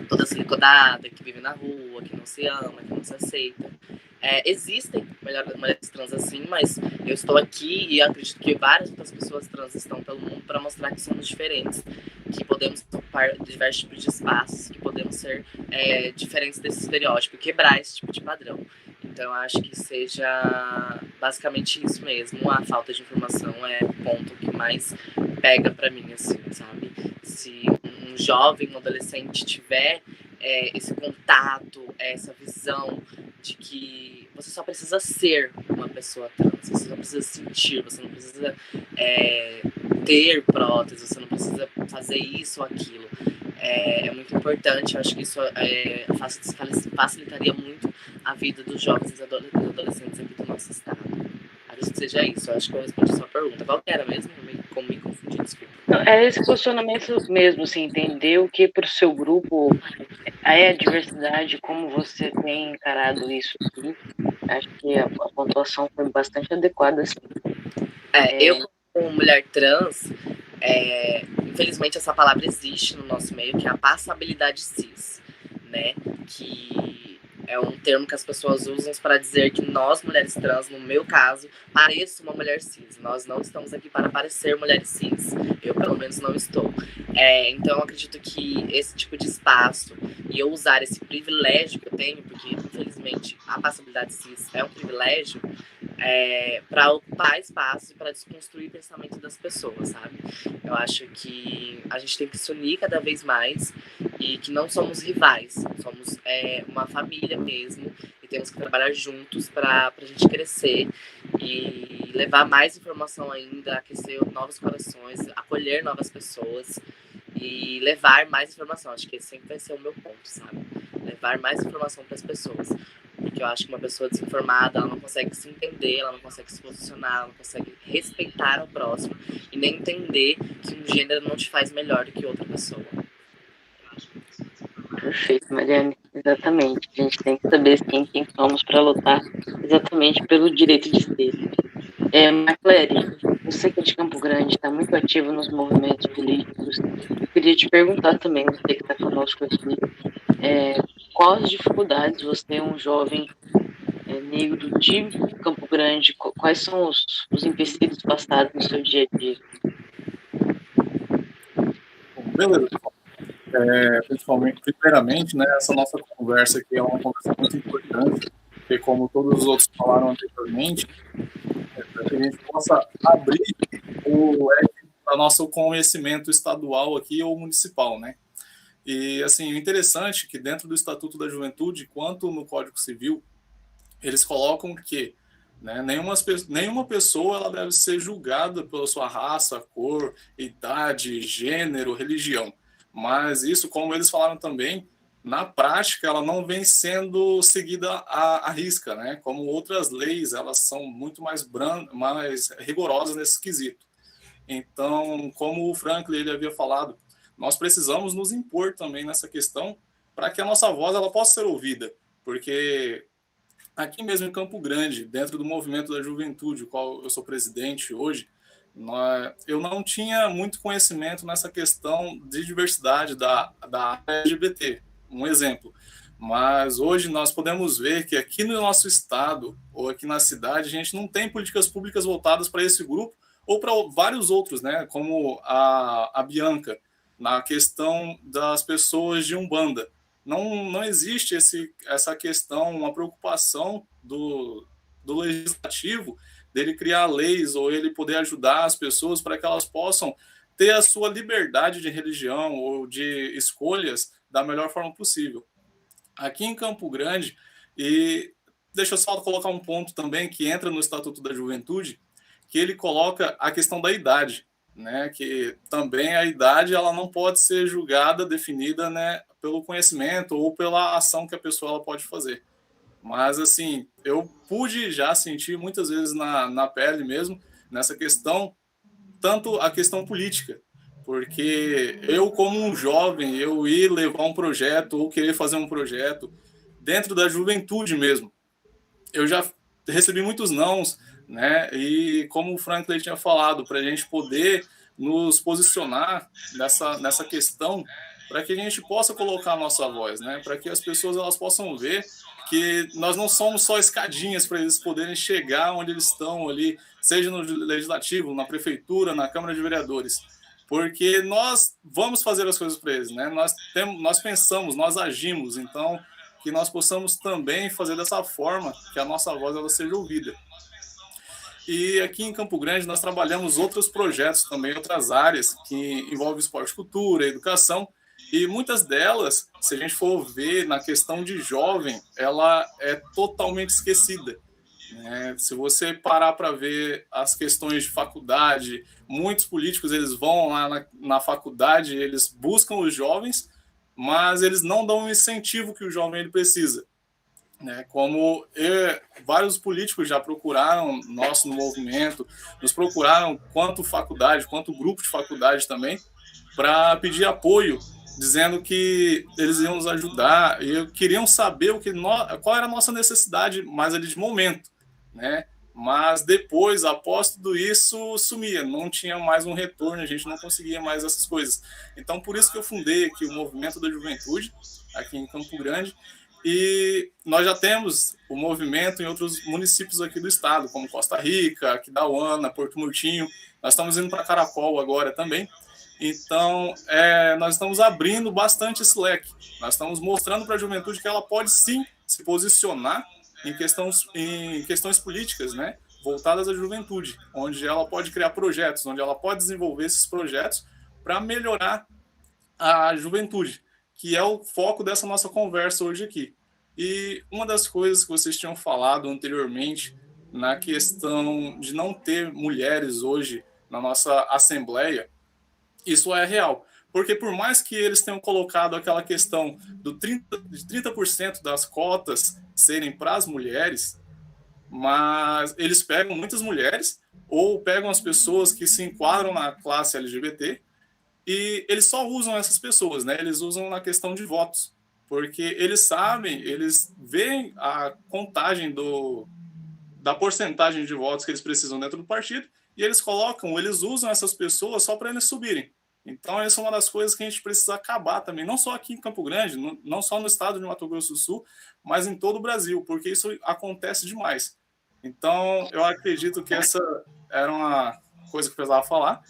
toda silicodada, que vive na rua, que não se ama, que não se aceita. Existem mulheres trans assim, mas eu estou aqui e acredito que várias outras pessoas trans estão pelo mundo para mostrar que somos diferentes, que podemos ocupar diversos tipos de espaços, que podemos ser diferentes desse estereótipo, quebrar esse tipo de padrão. Então, eu acho que seja basicamente isso mesmo. A falta de informação é o ponto que mais pega para mim, assim, sabe? Se um jovem, um adolescente tiver esse contato, essa visão de que você só precisa ser uma pessoa trans, você não precisa sentir, você não precisa ter prótese, você não precisa fazer isso ou aquilo. É muito importante, eu acho que isso facilitaria muito a vida dos jovens e adolescentes aqui do nosso estado. Acredito que seja isso, eu acho que eu respondi a sua pergunta. Qual que era mesmo? Como me confundi, desculpa. Não, é esse posicionamento mesmo, assim, entender o que para o seu grupo é a diversidade, como você tem encarado isso aqui. Acho que a pontuação foi bastante adequada, assim. Eu, como mulher trans, infelizmente essa palavra existe no nosso meio, que é a passabilidade cis, né? Que é um termo que as pessoas usam para dizer que nós, mulheres trans, no meu caso, pareço uma mulher cis. Nós não estamos aqui para parecer mulheres cis. Eu, pelo menos, não estou. Então, eu acredito que esse tipo de espaço e eu usar esse privilégio que eu tenho, porque, infelizmente, a passabilidade cis é um privilégio, para ocupar espaço e para desconstruir o pensamento das pessoas, sabe? Eu acho que a gente tem que se unir cada vez mais e que não somos rivais, somos uma família mesmo e temos que trabalhar juntos para a gente crescer e levar mais informação ainda, aquecer novos corações, acolher novas pessoas e levar mais informação. Acho que esse sempre vai ser o meu ponto, sabe? Levar mais informação para as pessoas. Porque eu acho que uma pessoa desinformada, ela não consegue se entender, ela não consegue se posicionar, ela não consegue respeitar o próximo e nem entender que um gênero não te faz melhor do que outra pessoa. Perfeito, Mariane. Exatamente. A gente tem que saber sim quem somos para lutar exatamente pelo direito de ser. Marcleri, você que é de Campo Grande, está muito ativo nos movimentos políticos. Eu queria te perguntar também, você que está conosco aqui, quais dificuldades você, um jovem negro de Campo Grande, quais são os empecilhos passados no seu dia a dia? Bom, beleza. Primeiramente, né, essa nossa conversa aqui é uma conversa muito importante, porque como todos os outros falaram anteriormente, para que a gente possa abrir o nosso conhecimento estadual aqui ou municipal, né? E, assim, o interessante é que dentro do Estatuto da Juventude, quanto no Código Civil, eles colocam que, né, nenhuma pessoa ela deve ser julgada pela sua raça, cor, idade, gênero, religião. Mas isso, como eles falaram também, na prática, ela não vem sendo seguida à risca, né? Como outras leis, elas são muito mais mais rigorosas nesse quesito. Então, como o Franklin ele havia falado, nós precisamos nos impor também nessa questão para que a nossa voz ela possa ser ouvida, porque aqui mesmo em Campo Grande, dentro do movimento da juventude, o qual eu sou presidente hoje, eu não tinha muito conhecimento nessa questão de diversidade da área LGBT, um exemplo. Mas hoje nós podemos ver que aqui no nosso estado ou aqui na cidade a gente não tem políticas públicas voltadas para esse grupo ou para vários outros, né? Como a Bianca, na questão das pessoas de Umbanda. Não existe essa questão, uma preocupação do legislativo dele criar leis ou ele poder ajudar as pessoas para que elas possam ter a sua liberdade de religião ou de escolhas da melhor forma possível. Aqui em Campo Grande, e deixa eu só colocar um ponto também que entra no Estatuto da Juventude, que ele coloca a questão da idade, né? Que também a idade ela não pode ser julgada, definida, né, pelo conhecimento ou pela ação que a pessoa ela pode fazer. Mas, assim, eu pude já sentir muitas vezes na pele mesmo, nessa questão, tanto a questão política, porque eu, como um jovem, eu ir levar um projeto ou querer fazer um projeto dentro da juventude mesmo, eu já recebi muitos nãos, né? E como o Franklin tinha falado, para a gente poder nos posicionar nessa questão, para que a gente possa colocar a nossa voz, né? Para que as pessoas elas possam ver que nós não somos só escadinhas para eles poderem chegar onde eles estão ali, seja no legislativo, na prefeitura, na Câmara de Vereadores, porque nós vamos fazer as coisas para eles, né? Nós pensamos, nós agimos, então que nós possamos também fazer dessa forma que a nossa voz ela seja ouvida. E aqui em Campo Grande nós trabalhamos outros projetos também, outras áreas que envolvem esporte, cultura, educação, e muitas delas, se a gente for ver na questão de jovem, ela é totalmente esquecida, né? Se você parar para ver as questões de faculdade, muitos políticos eles vão lá na faculdade, eles buscam os jovens, mas eles não dão o incentivo que o jovem ele precisa, né? Como vários políticos já procuraram nós no movimento, nos procuraram quanto faculdade, quanto grupo de faculdade também, para pedir apoio, dizendo que eles iam nos ajudar e queriam saber qual era a nossa necessidade mais ali de momento, né? Mas depois, após tudo isso, sumia, não tinha mais um retorno, a gente não conseguia mais essas coisas. Então, por isso que eu fundei aqui o Movimento da Juventude, aqui em Campo Grande, e nós já temos o movimento em outros municípios aqui do estado, como Costa Rica, Aquidauana, Porto Murtinho. Nós estamos indo para Caracol agora também. Então, nós estamos abrindo bastante esse leque. Nós estamos mostrando para a juventude que ela pode sim se posicionar em questões políticas, né, voltadas à juventude, onde ela pode criar projetos, onde ela pode desenvolver esses projetos para melhorar a juventude, que é o foco dessa nossa conversa hoje aqui. E uma das coisas que vocês tinham falado anteriormente, na questão de não ter mulheres hoje na nossa Assembleia, isso é real. Porque por mais que eles tenham colocado aquela questão de 30% das cotas serem para as mulheres, mas eles pegam muitas mulheres ou pegam as pessoas que se enquadram na classe LGBT e eles só usam essas pessoas, né? Eles usam na questão de votos, porque eles sabem, eles veem a contagem da porcentagem de votos que eles precisam dentro do partido e eles usam essas pessoas só para eles subirem. Então, essa é uma das coisas que a gente precisa acabar também, não só aqui em Campo Grande, não só no estado de Mato Grosso do Sul, mas em todo o Brasil, porque isso acontece demais. Então, eu acredito que essa era uma coisa que eu precisava falar,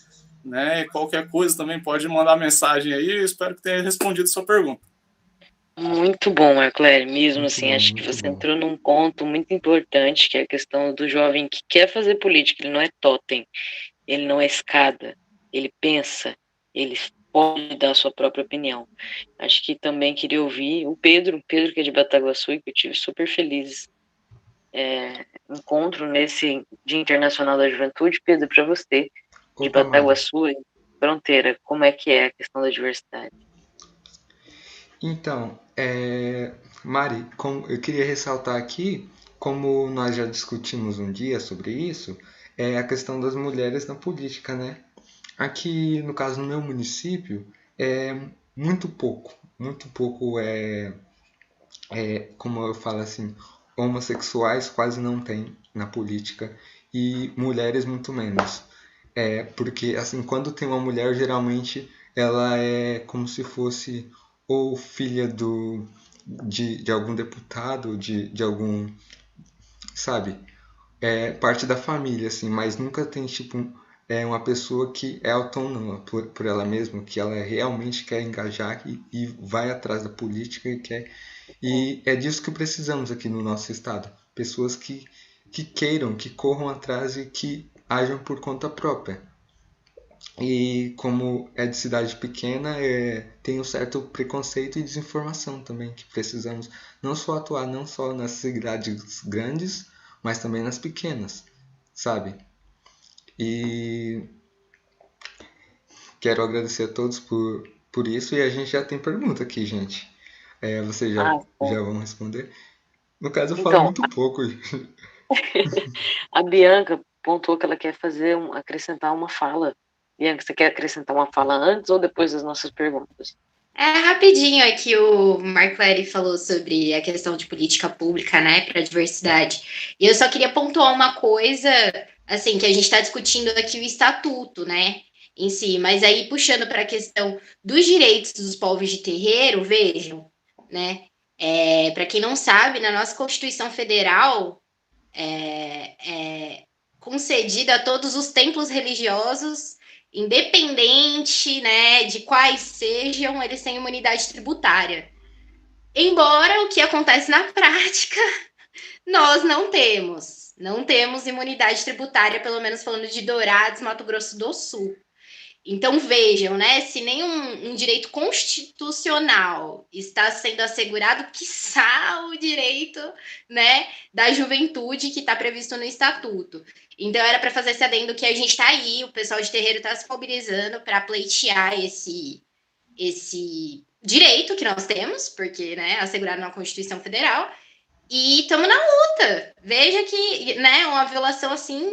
né? E qualquer coisa também pode mandar mensagem aí, eu espero que tenha respondido a sua pergunta. Muito bom, Marcler, mesmo Muito assim, bom, acho que muito você bom. entrou num ponto muito importante, que é a questão do jovem que quer fazer política, ele não é totem, ele não é escada, ele pensa, ele pode dar a sua própria opinião. Acho que também queria ouvir o Pedro que é de Bataguaçu, e que eu tive super feliz encontro nesse Dia Internacional da Juventude. Pedro, para você, de Opa, Mari. Bataguaçu, Fronteira, como é que é a questão da diversidade? Então, Mari, eu queria ressaltar aqui, como nós já discutimos um dia sobre isso, é a questão das mulheres na política, né? Aqui, no caso, no meu município, é muito pouco como eu falo assim, homossexuais quase não tem na política e mulheres muito menos. Porque, assim, quando tem uma mulher, geralmente ela é como se fosse ou filha de algum deputado, de algum, sabe? Parte da família, assim, mas nunca tem, tipo, uma pessoa que é autônoma por ela mesma, que ela realmente quer engajar e vai atrás da política e é disso que precisamos aqui no nosso estado. Pessoas que queiram, que corram atrás e que ajam por conta própria. E como é de cidade pequena, tem um certo preconceito e desinformação também, que precisamos não só atuar não só nas cidades grandes, mas também nas pequenas, sabe? E quero agradecer a todos por isso, e a gente já tem pergunta aqui, gente. Vocês já vão responder? No caso, eu falo Então, muito pouco. a Bianca pontuou que ela quer acrescentar uma fala. Bianca, você quer acrescentar uma fala antes ou depois das nossas perguntas? Rapidinho aqui o Marco Leri falou sobre a questão de política pública, né, para a diversidade. E eu só queria pontuar uma coisa, assim, que a gente está discutindo aqui o estatuto, né, em si, mas aí puxando para a questão dos direitos dos povos de terreiro, vejam, né, para quem não sabe, na nossa Constituição Federal é concedida a todos os templos religiosos, independente, né, de quais sejam, eles têm imunidade tributária. Embora o que acontece na prática, nós não temos. Não temos imunidade tributária, pelo menos falando de Dourados, Mato Grosso do Sul. Então vejam, né? Se nenhum direito constitucional está sendo assegurado, quiçá o direito, né, da juventude que está previsto no estatuto. Então era para fazer esse adendo que a gente está aí, o pessoal de terreiro está se mobilizando para pleitear esse direito que nós temos, porque, né, assegurado na Constituição Federal, e estamos na luta. Veja que, né, uma violação assim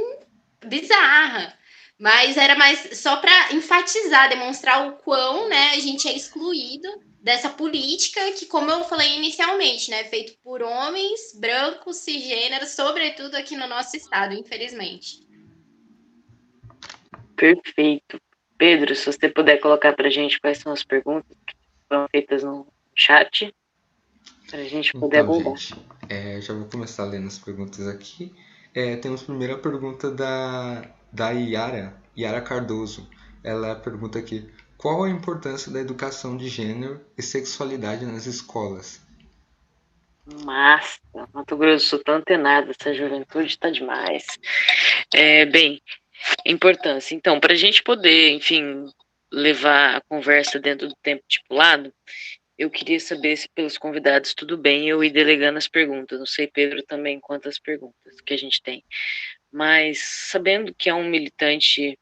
bizarra. Mas era mais só para enfatizar, demonstrar o quão, né, a gente é excluído dessa política que, como eu falei inicialmente, né, é feito por homens brancos, cisgêneros, sobretudo aqui no nosso estado, infelizmente. Perfeito. Pedro, se você puder colocar para a gente quais são as perguntas que foram feitas no chat, para a gente poder abordar. Gente, já vou começar lendo as perguntas aqui. Temos a primeira pergunta da Yara Cardoso. Ela pergunta aqui: qual a importância da educação de gênero e sexualidade nas escolas? Massa, Mato Grosso do Sul tá antenado, essa juventude está demais. Bem, importância. Então, para a gente poder, enfim, levar a conversa dentro do tempo estipulado, eu queria saber se pelos convidados tudo bem eu ir delegando as perguntas. Não sei, Pedro, também quantas perguntas que a gente tem. Mas, sabendo que é um militante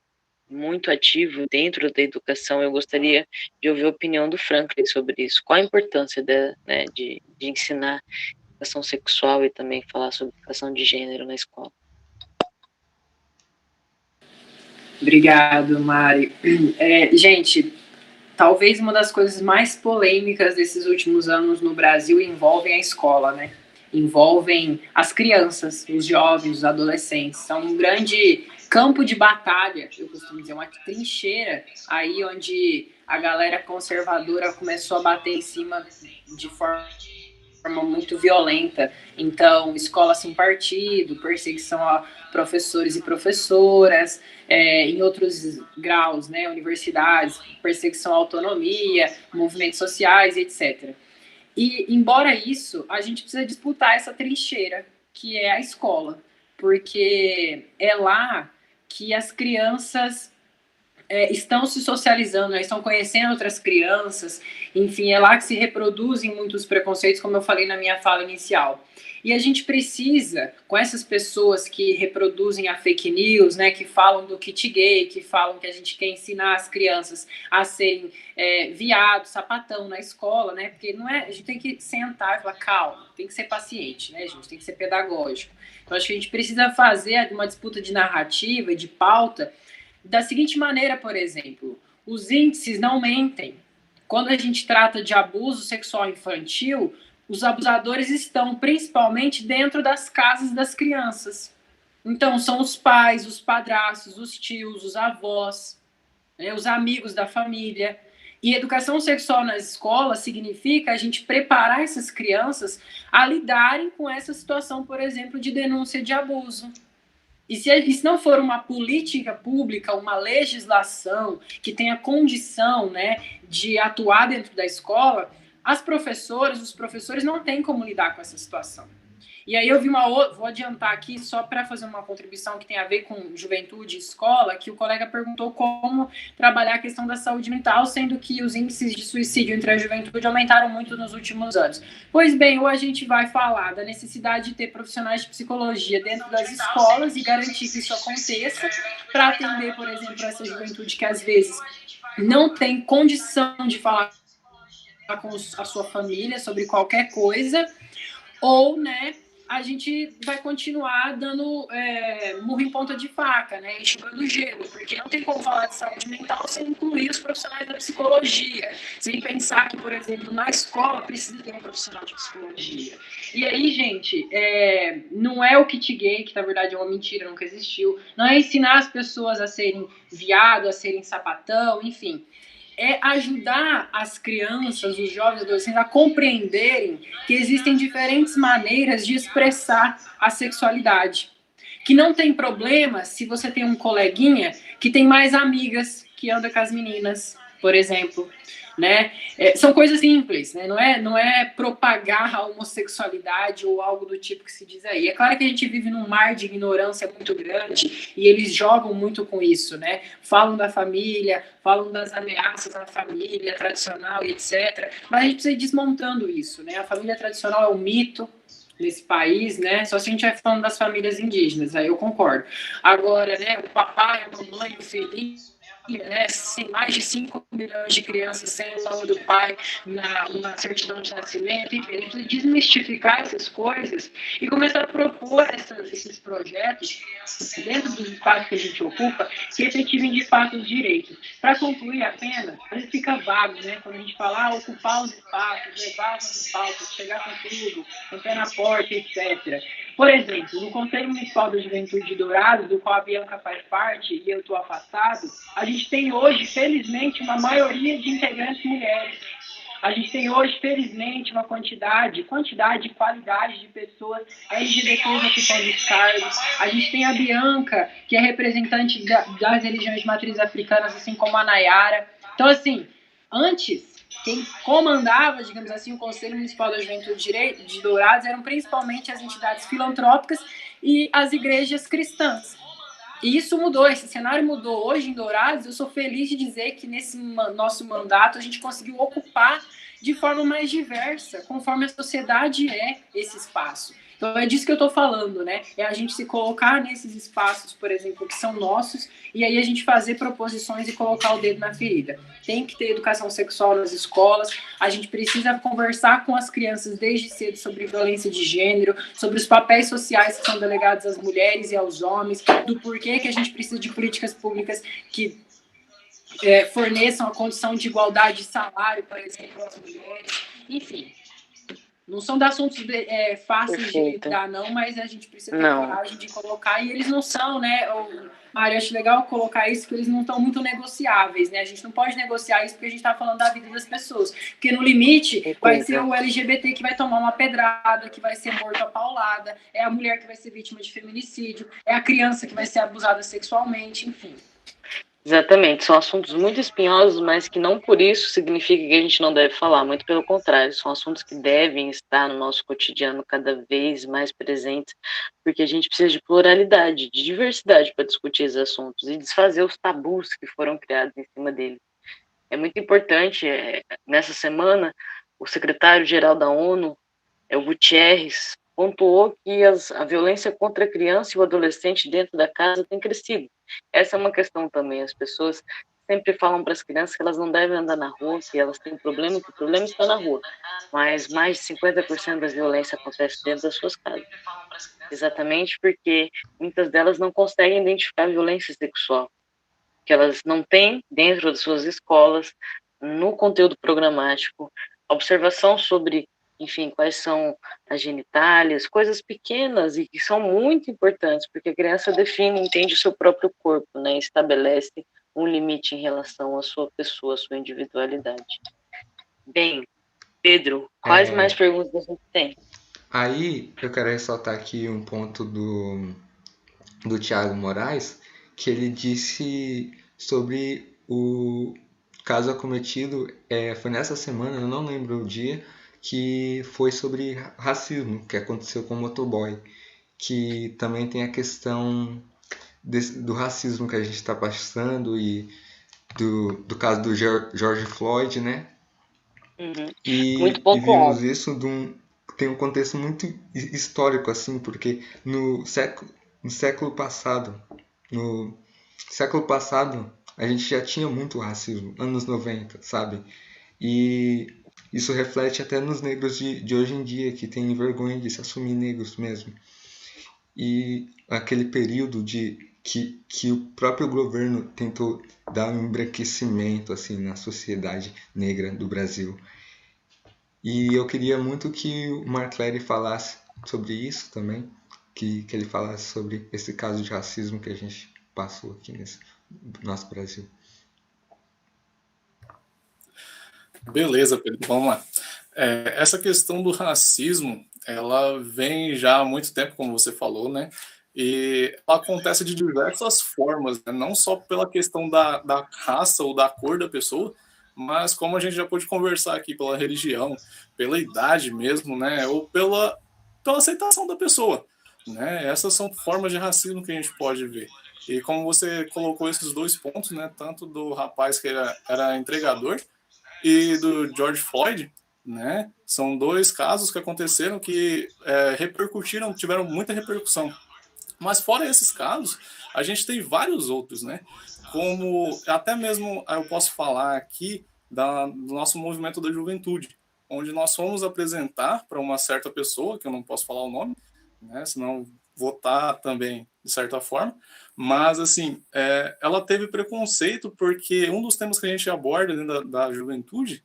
muito ativo dentro da educação, eu gostaria de ouvir a opinião do Franklin sobre isso. Qual a importância de ensinar educação sexual e também falar sobre educação de gênero na escola? Obrigado, Mari. Gente, talvez uma das coisas mais polêmicas desses últimos anos no Brasil envolvem a escola, né? Envolvem as crianças, os jovens, os adolescentes. São um grande campo de batalha, eu costumo dizer, uma trincheira, aí onde a galera conservadora começou a bater em cima de forma muito violenta. Então, escola sem partido, perseguição a professores e professoras, em outros graus, né, universidades, perseguição à autonomia, movimentos sociais, etc. E, embora isso, a gente precisa disputar essa trincheira, que é a escola, porque é lá que as crianças estão se socializando, né, estão conhecendo outras crianças, enfim, é lá que se reproduzem muitos preconceitos, como eu falei na minha fala inicial. E a gente precisa, com essas pessoas que reproduzem a fake news, né, que falam do kit gay, que falam que a gente quer ensinar as crianças a serem viado, sapatão na escola, né, porque não é, a gente tem que sentar e falar, calma, tem que ser paciente, né, gente, tem que ser pedagógico. Então, acho que a gente precisa fazer uma disputa de narrativa e de pauta da seguinte maneira, por exemplo, os índices não mentem. Quando a gente trata de abuso sexual infantil, os abusadores estão principalmente dentro das casas das crianças. Então, são os pais, os padrastos, os tios, os avós, né, os amigos da família. E educação sexual nas escolas significa a gente preparar essas crianças a lidarem com essa situação, por exemplo, de denúncia de abuso. E se não for uma política pública, uma legislação que tenha condição, né, de atuar dentro da escola, as professoras, os professores não têm como lidar com essa situação. E aí eu vi vou adiantar aqui só para fazer uma contribuição que tem a ver com juventude e escola, que o colega perguntou como trabalhar a questão da saúde mental, sendo que os índices de suicídio entre a juventude aumentaram muito nos últimos anos. Pois bem, hoje a gente vai falar da necessidade de ter profissionais de psicologia dentro das escolas e garantir que isso aconteça, para atender, por exemplo, essa juventude que às vezes não tem condição de falar com a sua família sobre qualquer coisa, ou, né, a gente vai continuar dando murro em ponta de faca, né, enxugando gelo, porque não tem como falar de saúde mental sem incluir os profissionais da psicologia, sem pensar que, por exemplo, na escola precisa ter um profissional de psicologia. E aí, gente, não é o kit gay, que na verdade é uma mentira, nunca existiu, não é ensinar as pessoas a serem viado, a serem sapatão, enfim, é ajudar as crianças, os jovens, adolescentes a compreenderem que existem diferentes maneiras de expressar a sexualidade. Que não tem problema se você tem um coleguinha que tem mais amigas, que anda com as meninas, por exemplo. Né? São coisas simples, né? Não é propagar a homossexualidade ou algo do tipo que se diz aí. É claro que a gente vive num mar de ignorância muito grande e eles jogam muito com isso, né? Falam da família, falam das ameaças à família tradicional e etc. Mas a gente precisa ir desmontando isso, né? A família tradicional é um mito nesse país, né? Só se a gente vai falando das famílias indígenas, aí eu concordo. Agora, né? O papai, a mamãe, o filhinho, né, mais de 5 milhões de crianças sem o nome do pai na certidão de nascimento, enfim, a gente precisa desmistificar essas coisas e começar a propor esses projetos dentro dos espaços que a gente ocupa que efetivem de fato os direitos. Para concluir apenas, a gente fica vago, né, quando a gente fala ocupar os espaços, levar os pautas, chegar com tudo, com pé na porta, etc. Por exemplo, no Conselho Municipal da Juventude de Dourados, do qual a Bianca faz parte e eu estou afastado, a gente tem hoje, felizmente, uma maioria de integrantes mulheres. A gente tem hoje, felizmente, uma quantidade e qualidade de pessoas LGBTs ocupando os cargos. A gente tem a Bianca, que é representante das religiões de matriz africanas, assim como a Nayara. Então, assim, antes, quem comandava, digamos assim, o Conselho Municipal da Juventude de Dourados eram principalmente as entidades filantrópicas e as igrejas cristãs. E isso mudou, esse cenário mudou. Hoje em Dourados, eu sou feliz de dizer que nesse nosso mandato a gente conseguiu ocupar de forma mais diversa, conforme a sociedade esse espaço. Então é disso que eu estou falando, né? É a gente se colocar nesses espaços, por exemplo, que são nossos, e aí a gente fazer proposições e colocar o dedo na ferida. Tem que ter educação sexual nas escolas, a gente precisa conversar com as crianças desde cedo sobre violência de gênero, sobre os papéis sociais que são delegados às mulheres e aos homens, do porquê que a gente precisa de políticas públicas que forneçam a condição de igualdade de salário, por exemplo, às mulheres, enfim. Não são de assuntos fáceis de lidar, não, mas a gente precisa ter coragem de colocar, e eles não são, né, Mário, acho legal colocar isso, porque eles não estão muito negociáveis, né, a gente não pode negociar isso porque a gente está falando da vida das pessoas, porque no limite vai ser o LGBT que vai tomar uma pedrada, que vai ser morto a paulada, é a mulher que vai ser vítima de feminicídio, é a criança que vai ser abusada sexualmente, enfim. Exatamente, são assuntos muito espinhosos, mas que não por isso significa que a gente não deve falar, muito pelo contrário, são assuntos que devem estar no nosso cotidiano cada vez mais presentes, porque a gente precisa de pluralidade, de diversidade para discutir esses assuntos e desfazer os tabus que foram criados em cima deles. É muito importante, nessa semana, o secretário-geral da ONU, o Guterres, pontuou que a violência contra a criança e o adolescente dentro da casa tem crescido. Essa é uma questão também. As pessoas sempre falam para as crianças que elas não devem andar na rua, que elas têm problema, que o problema está na rua. Mas mais de 50% da violência acontece dentro das suas casas. Exatamente porque muitas delas não conseguem identificar a violência sexual, que elas não têm dentro das suas escolas, no conteúdo programático, observação sobre, enfim, quais são as genitálias, coisas pequenas e que são muito importantes, porque a criança define, entende o seu próprio corpo, né, estabelece um limite em relação à sua pessoa, à sua individualidade. Bem, Pedro, quais mais perguntas a gente tem? Aí eu quero ressaltar aqui um ponto do Thiago Moraes, que ele disse sobre o caso acometido, foi nessa semana, eu não lembro o dia, que foi sobre racismo, que aconteceu com o motoboy, que também tem a questão do racismo que a gente está passando e do caso do George Floyd, né? Uhum. E Muito pontual. vimos isso tem um contexto muito histórico, assim, porque no século passado, a gente já tinha muito racismo, anos 90, sabe? E isso reflete até nos negros de hoje em dia, que têm vergonha de se assumir negros mesmo. E aquele período que o próprio governo tentou dar um embranquecimento assim, na sociedade negra do Brasil. E eu queria muito que o Mark Lery falasse sobre isso também, que ele falasse sobre esse caso de racismo que a gente passou aqui nesse nosso Brasil. Beleza, Pedro, vamos lá. Essa questão do racismo, ela vem já há muito tempo, como você falou, né? E ela acontece de diversas formas, né? Não só pela questão da raça ou da cor da pessoa, mas como a gente já pôde conversar aqui, pela religião, pela idade mesmo, né? Ou pela aceitação da pessoa, né? Essas são formas de racismo que a gente pode ver. E como você colocou esses dois pontos, né? Tanto do rapaz que era entregador e do George Floyd, né? São dois casos que aconteceram que repercutiram, tiveram muita repercussão. Mas fora esses casos, a gente tem vários outros, né? Como até mesmo eu posso falar aqui do nosso movimento da juventude, onde nós fomos apresentar para uma certa pessoa, que eu não posso falar o nome, né? Senão votar também, de certa forma. Mas, assim, ela teve preconceito porque um dos temas que a gente aborda dentro da juventude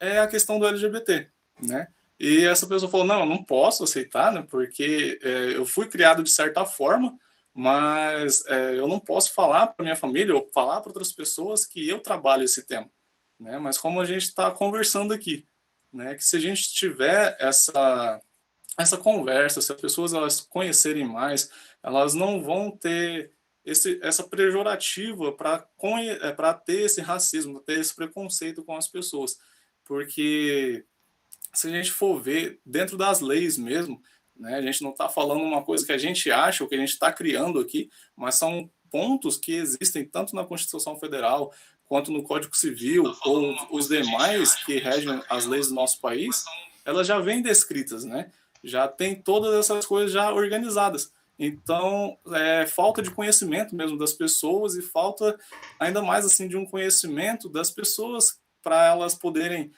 é a questão do LGBT, né? E essa pessoa falou, não posso aceitar, né? Porque eu fui criado de certa forma, mas eu não posso falar para minha família ou falar para outras pessoas que eu trabalho esse tema, né? Mas como a gente está conversando aqui, né? Que se a gente tiver essa conversa, se as pessoas elas conhecerem mais, elas não vão ter essa pejorativa para ter esse racismo, ter esse preconceito com as pessoas. Porque se a gente for ver dentro das leis mesmo, né, a gente não está falando uma coisa que a gente acha ou que a gente está criando aqui, mas são pontos que existem tanto na Constituição Federal quanto no Código Civil ou os demais que regem as leis do nosso país, elas já vêm descritas, né? Já tem todas essas coisas já organizadas. Então, falta de conhecimento mesmo das pessoas e falta ainda mais assim de um conhecimento das pessoas para elas poderem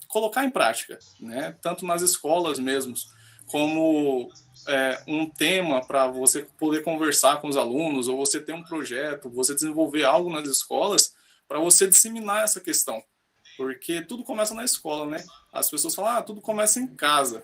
colocar em prática, né? Tanto nas escolas mesmo, como um tema para você poder conversar com os alunos, ou você ter um projeto, você desenvolver algo nas escolas para você disseminar essa questão. Porque tudo começa na escola, né? As pessoas falam, tudo começa em casa.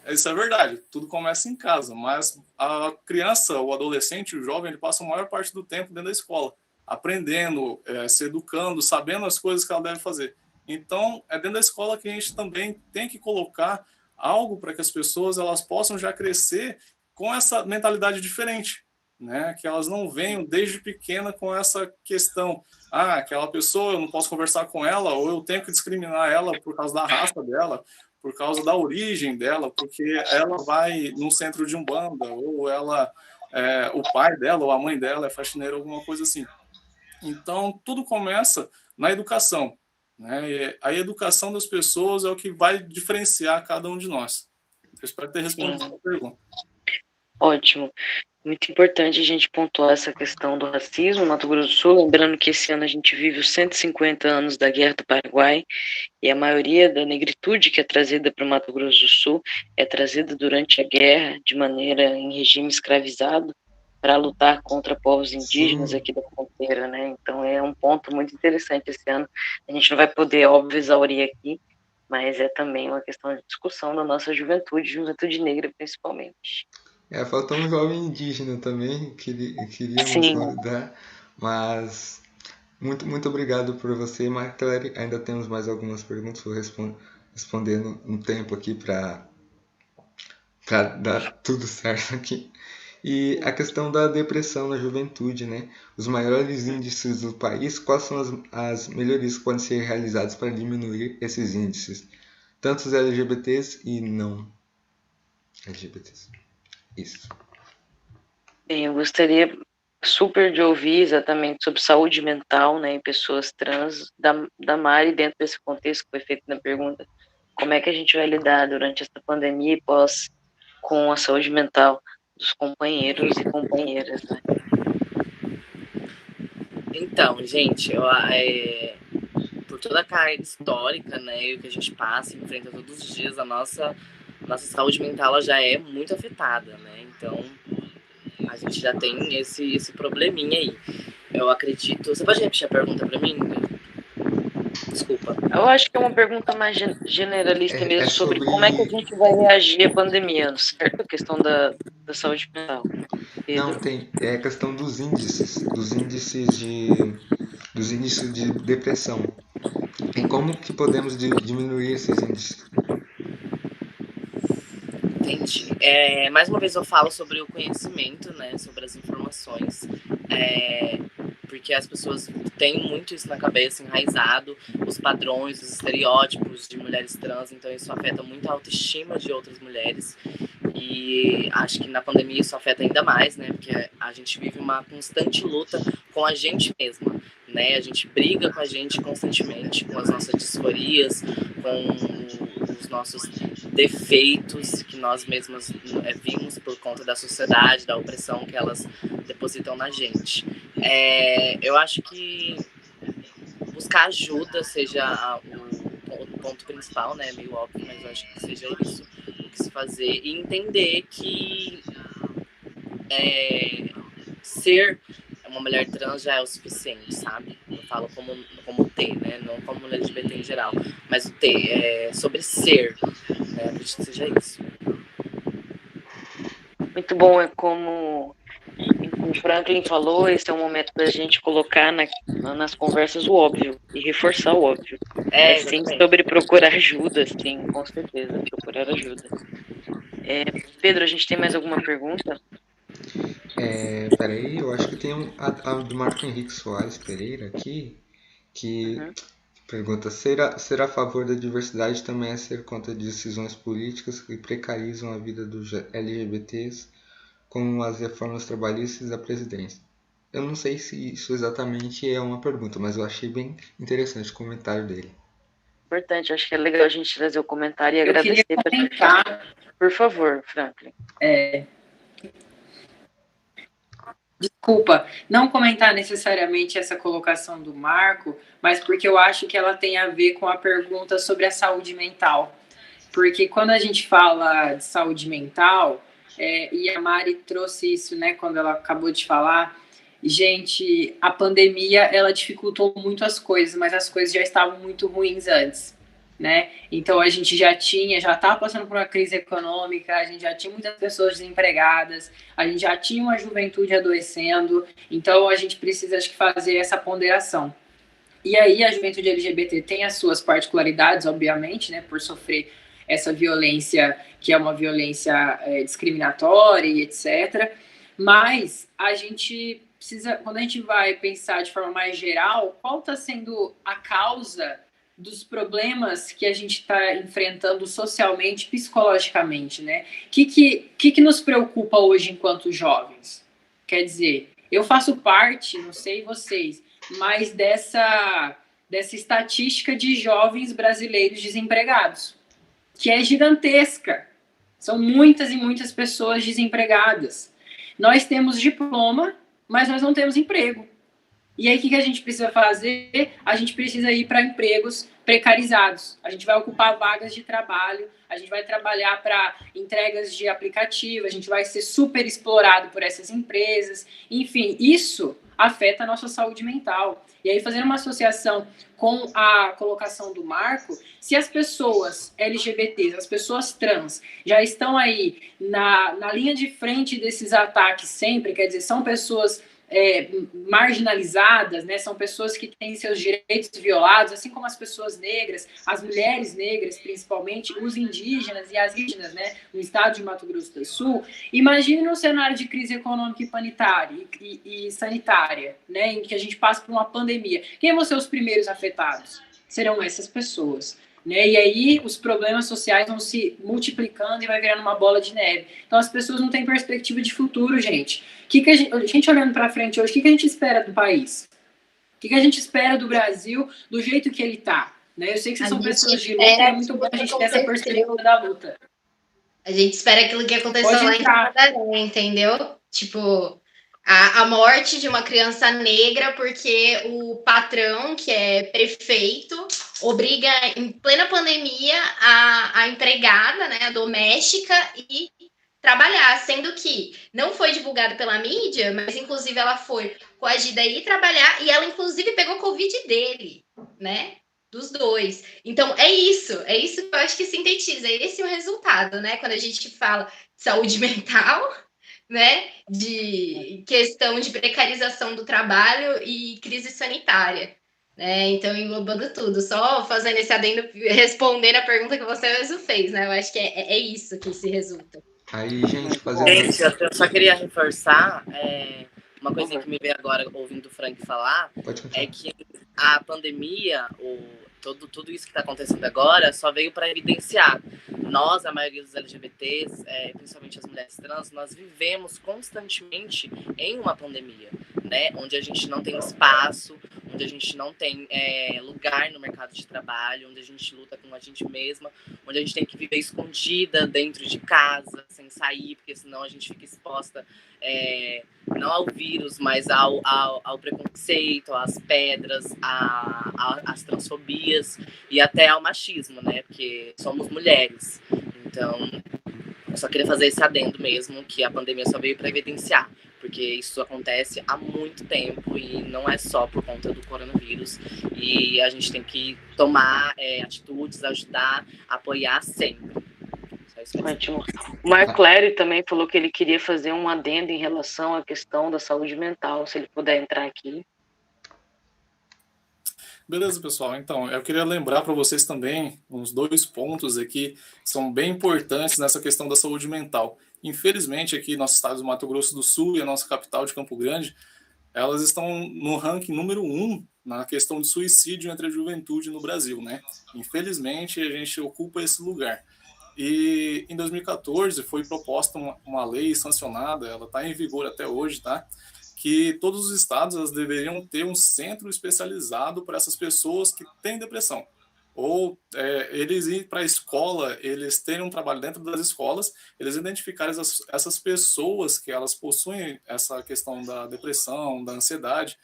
Isso é verdade, tudo começa em casa, mas a criança, o adolescente, o jovem, ele passa a maior parte do tempo dentro da escola, aprendendo, se educando, sabendo as coisas que ela deve fazer. Então, é dentro da escola que a gente também tem que colocar algo para que as pessoas elas possam já crescer com essa mentalidade diferente, né? Que elas não venham desde pequena com essa questão. Ah, aquela pessoa, eu não posso conversar com ela, ou eu tenho que discriminar ela por causa da raça dela, por causa da origem dela, porque ela vai num centro de umbanda, ou ela, o pai dela ou a mãe dela é faxineira, alguma coisa assim. Então, tudo começa na educação, né? E a educação das pessoas é o que vai diferenciar cada um de nós. Eu espero ter respondido a sua pergunta. Ótimo. Muito importante a gente pontuar essa questão do racismo no Mato Grosso do Sul, lembrando que esse ano a gente vive os 150 anos da Guerra do Paraguai, e a maioria da negritude que é trazida para o Mato Grosso do Sul é trazida durante a guerra, de maneira em regime escravizado, para lutar contra povos indígenas aqui da fronteira, né? Então é um ponto muito interessante esse ano. A gente não vai poder, óbvio, exaurir aqui, mas é também uma questão de discussão da nossa juventude negra principalmente. Faltou um jovem indígena também, queríamos convidar, mas muito obrigado por você, Marcele. Ainda temos mais algumas perguntas, vou responder no tempo aqui para dar tudo certo aqui. E a questão da depressão na juventude, né? Os maiores índices do país, quais são as melhorias que podem ser realizadas para diminuir esses índices? Tanto os LGBTs e não LGBTs. Isso. Bem, eu gostaria super de ouvir exatamente sobre saúde mental, né, em pessoas trans, da Mari, dentro desse contexto que foi feito na pergunta, como é que a gente vai lidar durante essa pandemia e pós com a saúde mental dos companheiros e companheiras, né? Então, gente, por toda a carga histórica, né, o que a gente passa, enfrenta todos os dias, a nossa saúde mental ela já é muito afetada, né? Então, a gente já tem esse probleminha aí. Eu acredito... Você pode repetir a pergunta para mim? Desculpa. Eu acho que é uma pergunta mais generalista mesmo sobre como é que a gente vai reagir à pandemia, certo? A questão da saúde mental. Pedro? Não, é a questão dos índices de depressão. E como que podemos diminuir esses índices? Entendi. Mais uma vez eu falo sobre o conhecimento, né, sobre as informações, porque as pessoas têm muito isso na cabeça, enraizado, os padrões, os estereótipos de mulheres trans, então isso afeta muito a autoestima de outras mulheres, e acho que na pandemia isso afeta ainda mais, né, porque a gente vive uma constante luta com a gente mesma, né, a gente briga com a gente constantemente, com as nossas disforias, com os nossos defeitos que nós mesmas vimos por conta da sociedade, da opressão que elas depositam na gente. Eu acho que buscar ajuda seja o ponto principal, né? Meio óbvio, mas eu acho que seja isso o que se fazer. E entender que ser uma mulher trans já é o suficiente, sabe? Eu falo como T, né? Não como LGBT em geral, mas o T é sobre ser, né? Eu acredito que seja isso. Muito bom, é como o Franklin falou, esse é o momento da gente colocar nas conversas o óbvio e reforçar o óbvio. Sim, sobre procurar ajuda, sim, com certeza, procurar ajuda. Pedro, a gente tem mais alguma pergunta? Peraí, eu acho que tem a do Marco Henrique Soares Pereira aqui, que pergunta: ser a favor da diversidade também é ser contra decisões políticas que precarizam a vida dos LGBTs, como as reformas trabalhistas da presidência? Eu não sei se isso exatamente é uma pergunta, mas eu achei bem interessante o comentário dele. Importante, acho que é legal a gente trazer o comentário e agradecer. Eu queria comentar. Por favor, Franklin. Desculpa, não comentar necessariamente essa colocação do Marco, mas porque eu acho que ela tem a ver com a pergunta sobre a saúde mental. Porque quando a gente fala de saúde mental, e a Mari trouxe isso, né, quando ela acabou de falar, gente, a pandemia, ela dificultou muito as coisas, mas as coisas já estavam muito ruins antes, né? Então a gente já estava passando por uma crise econômica, a gente já tinha muitas pessoas desempregadas, a gente já tinha uma juventude adoecendo, então a gente precisa, acho que, fazer essa ponderação. E aí a juventude LGBT tem as suas particularidades, obviamente, né, por sofrer essa violência, que é uma violência discriminatória e etc., Mas a gente precisa, quando a gente vai pensar de forma mais geral, qual está sendo a causa dos problemas que a gente está enfrentando socialmente, psicologicamente, né? O que nos preocupa hoje enquanto jovens? Quer dizer, eu faço parte, não sei vocês, mas dessa estatística de jovens brasileiros desempregados, que é gigantesca. São muitas e muitas pessoas desempregadas. Nós temos diploma, mas nós não temos emprego. E aí, o que a gente precisa fazer? A gente precisa ir para empregos precarizados. A gente vai ocupar vagas de trabalho, a gente vai trabalhar para entregas de aplicativo, a gente vai ser super explorado por essas empresas. Enfim, isso afeta a nossa saúde mental. E aí, fazendo uma associação com a colocação do Marco, se as pessoas LGBTs, as pessoas trans, já estão aí na linha de frente desses ataques sempre, quer dizer, são pessoas marginalizadas, né? São pessoas que têm seus direitos violados, assim como as pessoas negras, as mulheres negras, principalmente, os indígenas e as indígenas, né? No estado de Mato Grosso do Sul. Imagine num cenário de crise econômica e sanitária, né? Em que a gente passa por uma pandemia. Quem vão ser os primeiros afetados? Serão essas pessoas. Né? E aí os problemas sociais vão se multiplicando e vai virando uma bola de neve. Então as pessoas não têm perspectiva de futuro, gente. A gente olhando para frente hoje, o que a gente espera do país? O que a gente espera do Brasil do jeito que ele está? Né? Eu sei que vocês são pessoas de luta, é muito bom a gente ter essa perspectiva da luta. A gente espera aquilo que aconteceu lá em Canadá, entendeu? Tipo, a morte de uma criança negra porque o patrão, que é prefeito, obriga em plena pandemia a empregada, né, a doméstica, e trabalhar, sendo que não foi divulgado pela mídia, mas inclusive ela foi coagida a ir trabalhar e ela inclusive pegou Covid dele, né? Dos dois. Então é isso que eu acho que sintetiza, esse é o resultado, né? Quando a gente fala de saúde mental, né? De questão de precarização do trabalho e crise sanitária. Né? Então, englobando tudo, só fazendo esse adendo, respondendo a pergunta que você mesmo fez, né? Eu acho que é isso que se resulta. Aí, gente, fazendo... Gente, eu só queria reforçar uma coisa que me veio agora ouvindo o Frank falar, é que a pandemia, tudo isso que está acontecendo agora, só veio para evidenciar. Nós, a maioria dos LGBTs, principalmente as mulheres trans, nós vivemos constantemente em uma pandemia, né? Onde a gente não tem espaço, onde a gente não tem lugar no mercado de trabalho, onde a gente luta com a gente mesma, onde a gente tem que viver escondida dentro de casa, sem sair, porque senão a gente fica exposta não ao vírus, mas ao preconceito, às pedras, às transfobias e até ao machismo, né? Porque somos mulheres. Então, eu só queria fazer esse adendo mesmo, que a pandemia só veio para evidenciar, porque isso acontece há muito tempo e não é só por conta do coronavírus. E a gente tem que tomar atitudes, ajudar, apoiar sempre. Ótimo. O Marco Léry também falou que ele queria fazer um adendo em relação à questão da saúde mental, se ele puder entrar aqui. Beleza, pessoal. Então, eu queria lembrar para vocês também uns 2 pontos aqui que são bem importantes nessa questão da saúde mental. Infelizmente, aqui nosso estado do Mato Grosso do Sul e a nossa capital de Campo Grande, elas estão no ranking número 1 na questão de suicídio entre a juventude no Brasil, né? Infelizmente, a gente ocupa esse lugar. E em 2014 foi proposta uma lei sancionada, ela está em vigor até hoje, tá? Que todos os estados elas deveriam ter um centro especializado para essas pessoas que têm depressão. Ou eles irem para a escola, eles terem um trabalho dentro das escolas, eles identificarem essas pessoas que elas possuem essa questão da depressão, da ansiedade,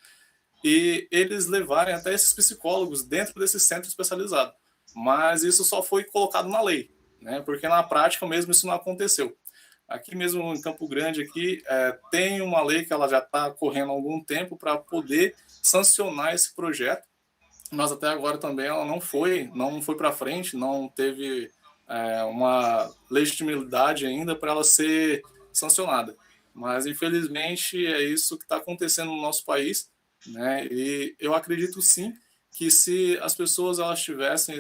e eles levarem até esses psicólogos dentro desse centro especializado. Mas isso só foi colocado na lei, né? Porque na prática mesmo isso não aconteceu. Aqui mesmo em Campo Grande aqui, tem uma lei que ela já está correndo há algum tempo para poder sancionar esse projeto, mas até agora também ela não foi para frente, não teve uma legitimidade ainda para ela ser sancionada. Mas infelizmente é isso que está acontecendo no nosso país, né? E eu acredito sim que se as pessoas elas tivessem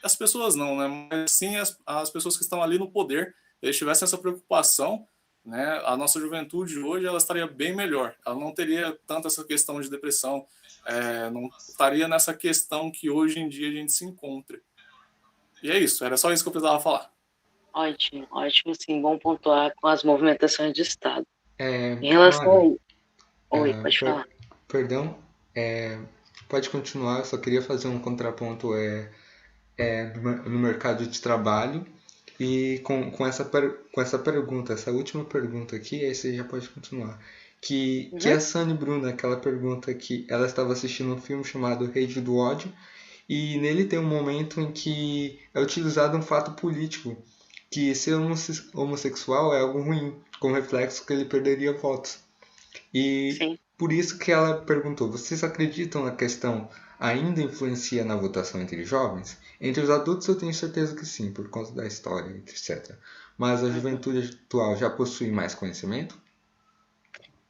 as pessoas não, né? Mas sim as pessoas que estão ali no poder, eles tivessem essa preocupação né, a nossa juventude hoje ela estaria bem melhor. Ela não teria tanto essa questão de depressão, não estaria nessa questão que hoje em dia a gente se encontra. E é isso, era só isso que eu precisava falar. Ótimo, ótimo, sim, bom pontuar com as movimentações do Estado. Em Mari, relação ao... Oi, pode falar. perdão, pode continuar, eu só queria fazer um contraponto no mercado de trabalho e com essa pergunta, essa última pergunta aqui, aí você já pode continuar. Que a Sani Bruna, aquela pergunta que ela estava assistindo um filme chamado Rede do Ódio, e nele tem um momento em que é utilizado um fato político, que ser homossexual é algo ruim, com reflexo que ele perderia votos. E Sim. por isso que ela perguntou, vocês acreditam na questão ainda influencia na votação entre jovens? Entre os adultos eu tenho certeza que sim, por conta da história, etc. Mas a juventude atual já possui mais conhecimento?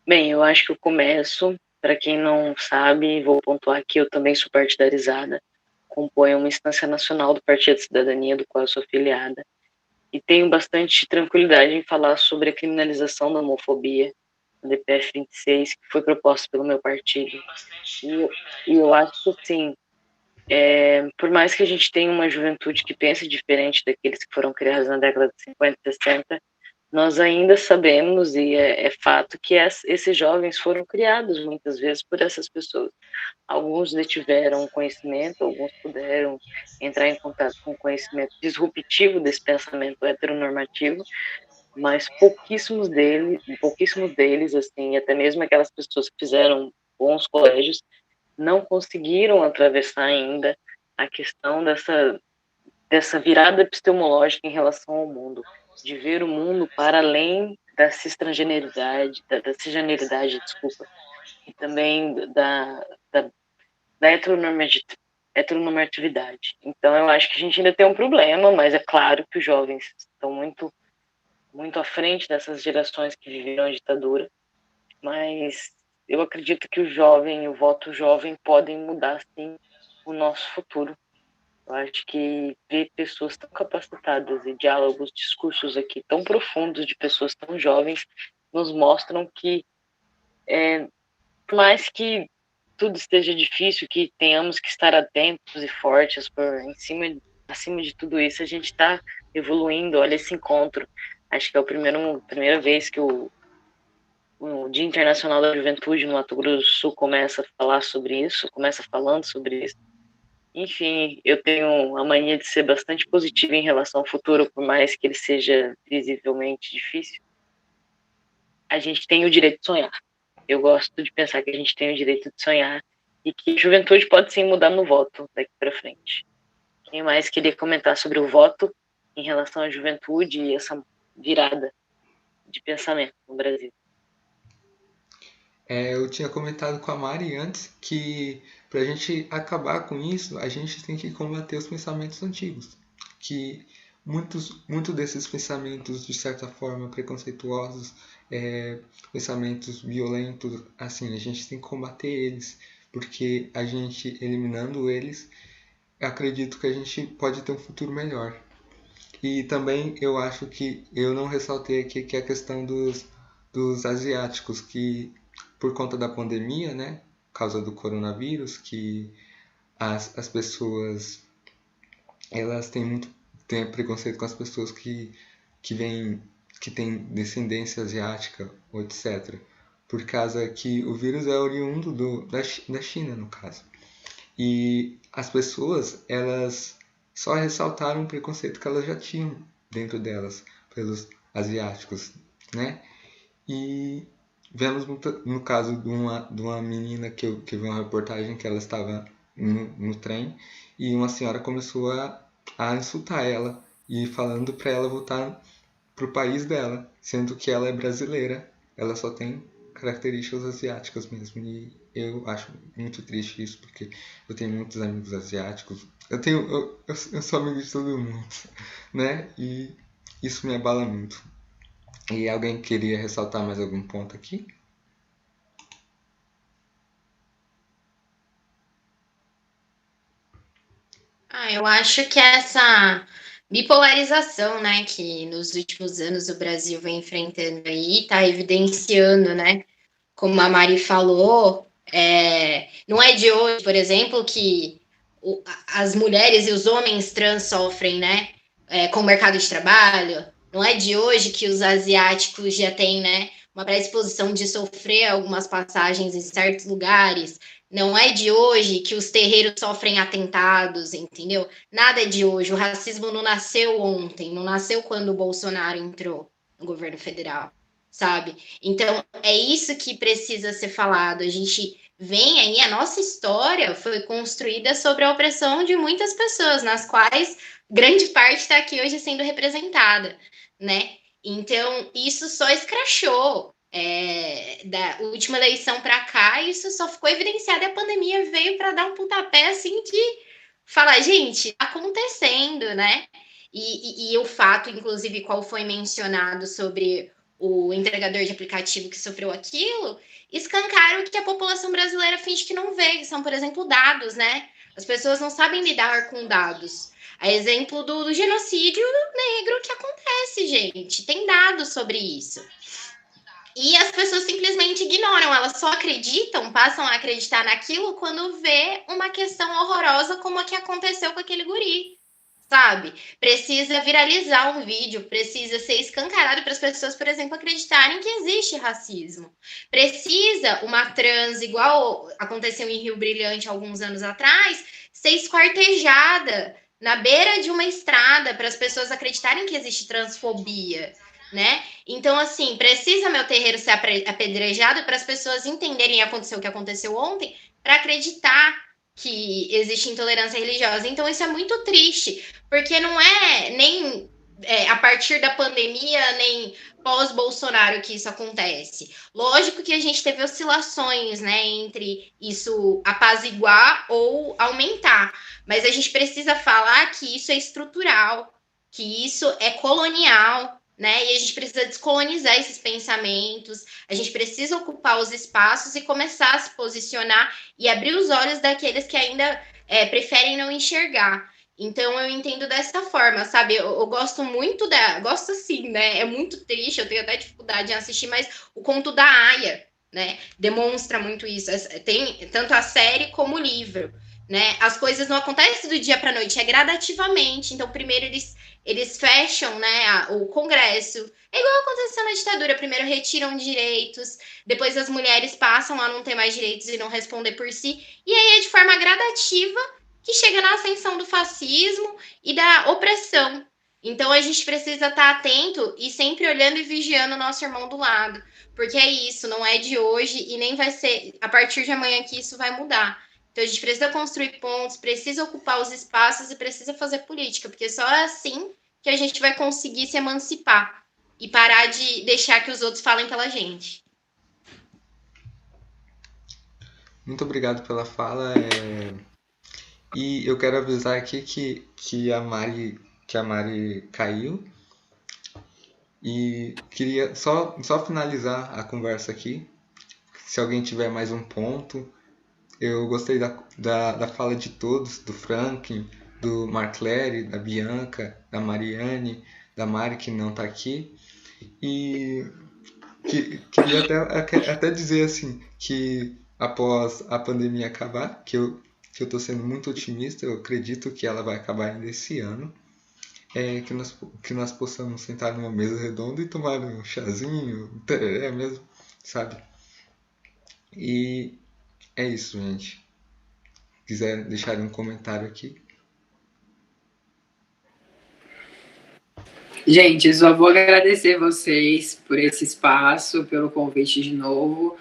Bem, eu acho que eu começo, para quem não sabe, vou pontuar que eu também sou partidarizada, componho uma instância nacional do Partido de Cidadania, do qual eu sou filiada, e tenho bastante tranquilidade em falar sobre a criminalização da homofobia, o DPF 26, que foi proposto pelo meu partido. E eu acho que, sim, por mais que a gente tenha uma juventude que pense diferente daqueles que foram criados na década de 50 e 60, nós ainda sabemos, e é fato, que esses jovens foram criados muitas vezes por essas pessoas. Alguns detiveram conhecimento, alguns puderam entrar em contato com conhecimento disruptivo desse pensamento heteronormativo, mas pouquíssimos deles, assim, até mesmo aquelas pessoas que fizeram bons colégios, não conseguiram atravessar ainda a questão dessa virada epistemológica em relação ao mundo, de ver o mundo para além da cisgeneridade, desculpa, e também da heteronormatividade. Então, eu acho que a gente ainda tem um problema, mas é claro que os jovens estão muito, muito à frente dessas gerações que viveram a ditadura, mas eu acredito que o voto jovem podem mudar, sim, o nosso futuro. Eu acho que ver pessoas tão capacitadas e diálogos, discursos aqui tão profundos de pessoas tão jovens nos mostram que, por mais que tudo esteja difícil, que tenhamos que estar atentos e fortes acima de tudo isso, a gente está evoluindo. Olha esse encontro. Acho que é a primeira vez que o Dia Internacional da Juventude no Mato Grosso do Sul começa falando sobre isso. Enfim, eu tenho a mania de ser bastante positiva em relação ao futuro, por mais que ele seja visivelmente difícil. A gente tem o direito de sonhar. Eu gosto de pensar que a gente tem o direito de sonhar e que a juventude pode sim mudar no voto daqui para frente. Quem mais queria comentar sobre o voto em relação à juventude e essa virada de pensamento no Brasil? Eu tinha comentado com a Mari antes que para a gente acabar com isso, a gente tem que combater os pensamentos antigos. Que muitos desses pensamentos, de certa forma, preconceituosos, pensamentos violentos, assim, a gente tem que combater eles. Porque a gente, eliminando eles, eu acredito que a gente pode ter um futuro melhor. E também eu acho que eu não ressaltei aqui que a questão dos asiáticos, que por conta da pandemia, né, por causa do coronavírus, que as pessoas elas têm preconceito com as pessoas que vêm que têm descendência asiática ou etc. Por causa que o vírus é oriundo da China, no caso. E as pessoas, elas só ressaltaram o preconceito que elas já tinham dentro delas pelos asiáticos, né? E vemos no caso de uma menina que eu vi uma reportagem que ela estava no trem e uma senhora começou a insultar ela e falando para ela voltar pro país dela, sendo que ela é brasileira, ela só tem características asiáticas mesmo. E eu acho muito triste isso, porque eu tenho muitos amigos asiáticos. Eu sou amigo de todo mundo, né? E isso me abala muito. E alguém queria ressaltar mais algum ponto aqui? Eu acho que essa bipolarização, né, que nos últimos anos o Brasil vem enfrentando aí, está evidenciando, né, como a Mari falou, não é de hoje, por exemplo, que as mulheres e os homens trans sofrem, né, com o mercado de trabalho. Não é de hoje que os asiáticos já têm, né, uma predisposição de sofrer algumas passagens em certos lugares. Não é de hoje que os terreiros sofrem atentados, entendeu? Nada é de hoje. O racismo não nasceu ontem, não nasceu quando o Bolsonaro entrou no governo federal, sabe? Então, é isso que precisa ser falado. A gente vem aí, a nossa história foi construída sobre a opressão de muitas pessoas, nas quais grande parte está aqui hoje sendo representada, né? Então, isso só escrachou. Da última eleição para cá, isso só ficou evidenciado e a pandemia veio para dar um pontapé assim de falar, gente, tá acontecendo, né? E o fato, inclusive, qual foi mencionado sobre o entregador de aplicativo que sofreu aquilo, escancaram que a população brasileira finge que não vê, que são, por exemplo, dados, né? As pessoas não sabem lidar com dados. A exemplo do genocídio negro que acontece, gente. Tem dados sobre isso. E as pessoas simplesmente ignoram, elas só acreditam, passam a acreditar naquilo quando vê uma questão horrorosa como a que aconteceu com aquele guri, sabe? Precisa viralizar um vídeo, precisa ser escancarado para as pessoas, por exemplo, acreditarem que existe racismo. Precisa uma trans, igual aconteceu em Rio Brilhante alguns anos atrás, ser esquartejada na beira de uma estrada para as pessoas acreditarem que existe transfobia, né? Então, assim, precisa meu terreiro ser apedrejado para as pessoas entenderem o que aconteceu ontem, para acreditar que existe intolerância religiosa. Então, isso é muito triste, porque não é nem a partir da pandemia, nem pós-Bolsonaro que isso acontece. Lógico que a gente teve oscilações, né, entre isso apaziguar ou aumentar, mas a gente precisa falar que isso é estrutural, que isso é colonial, né? E a gente precisa descolonizar esses pensamentos, a gente precisa ocupar os espaços e começar a se posicionar e abrir os olhos daqueles que ainda preferem não enxergar. Então eu entendo dessa forma, sabe? Eu gosto muito gosto sim, né? É muito triste, eu tenho até dificuldade em assistir, mas o conto da Aya, né? Demonstra muito isso. Tem tanto a série como o livro, né? As coisas não acontecem do dia para noite, é gradativamente. Então, primeiro eles fecham, né, o Congresso. É igual aconteceu na ditadura. Primeiro retiram direitos, depois as mulheres passam a não ter mais direitos e não responder por si. E aí é de forma gradativa que chega na ascensão do fascismo e da opressão. Então a gente precisa estar atento e sempre olhando e vigiando o nosso irmão do lado. Porque é isso, não é de hoje e nem vai ser a partir de amanhã que isso vai mudar. Então a gente precisa construir pontos, precisa ocupar os espaços e precisa fazer política, porque só é assim que a gente vai conseguir se emancipar e parar de deixar que os outros falem pela gente. Muito obrigado pela fala. E eu quero avisar aqui que a Mari caiu. E queria só finalizar a conversa aqui. Se alguém tiver mais um ponto. Eu gostei da fala de todos, do Franklin, do Marcleri, da Bianca, da Mariane, da Mari, que não está aqui. E queria até dizer assim, que após a pandemia acabar, que eu estou sendo muito otimista, eu acredito que ela vai acabar ainda esse ano, que nós possamos sentar numa mesa redonda e tomar um chazinho, um tereré mesmo, sabe? E é isso, gente. Quiser deixar um comentário aqui. Gente, só vou agradecer vocês por esse espaço, pelo convite de novo,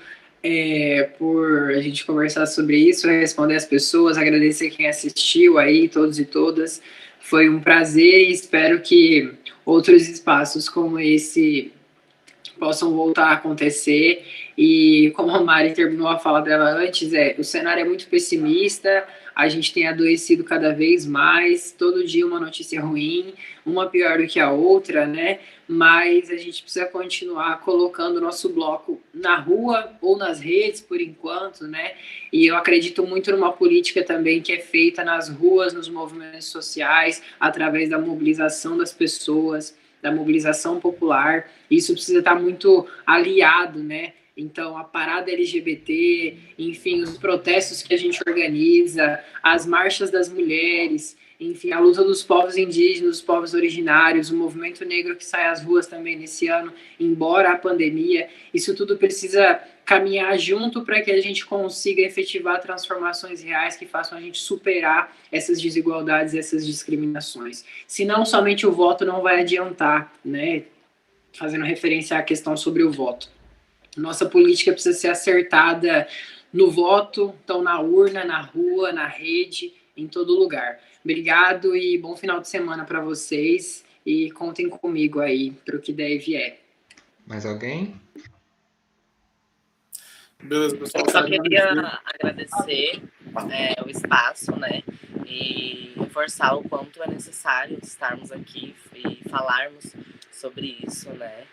por a gente conversar sobre isso, responder as pessoas, agradecer quem assistiu aí, todos e todas. Foi um prazer e espero que outros espaços como esse possam voltar a acontecer. E como a Mari terminou a fala dela antes, o cenário é muito pessimista, a gente tem adoecido cada vez mais, todo dia uma notícia ruim, uma pior do que a outra, né? Mas a gente precisa continuar colocando o nosso bloco na rua ou nas redes, por enquanto, né? E eu acredito muito numa política também que é feita nas ruas, nos movimentos sociais, através da mobilização das pessoas, da mobilização popular. Isso precisa estar muito aliado, né? Então, a parada LGBT, enfim, os protestos que a gente organiza, as marchas das mulheres, enfim, a luta dos povos indígenas, dos povos originários, o movimento negro que sai às ruas também nesse ano, embora a pandemia, isso tudo precisa caminhar junto para que a gente consiga efetivar transformações reais que façam a gente superar essas desigualdades, essas discriminações. Senão, somente o voto não vai adiantar, né? Fazendo referência à questão sobre o voto. Nossa política precisa ser acertada no voto, então na urna, na rua, na rede, em todo lugar. Obrigado e bom final de semana para vocês e contem comigo aí para o que der e vier. Mais alguém? Beleza, pessoal. Eu só queria agradecer o espaço, né? E reforçar o quanto é necessário estarmos aqui e falarmos sobre isso, né?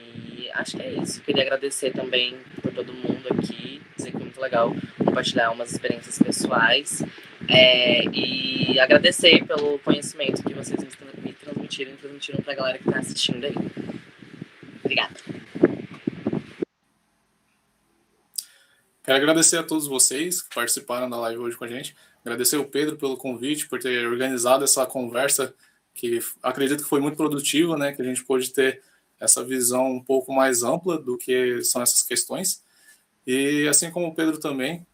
E acho que é isso. Queria agradecer também por todo mundo aqui, dizer que foi muito legal compartilhar umas experiências pessoais e agradecer pelo conhecimento que vocês me transmitiram e transmitiram para a galera que está assistindo aí. Obrigada. Quero agradecer a todos vocês que participaram da live hoje com a gente. Agradecer o Pedro pelo convite, por ter organizado essa conversa, que acredito que foi muito produtiva, né? Que a gente pôde ter essa visão um pouco mais ampla do que são essas questões. E assim como o Pedro também,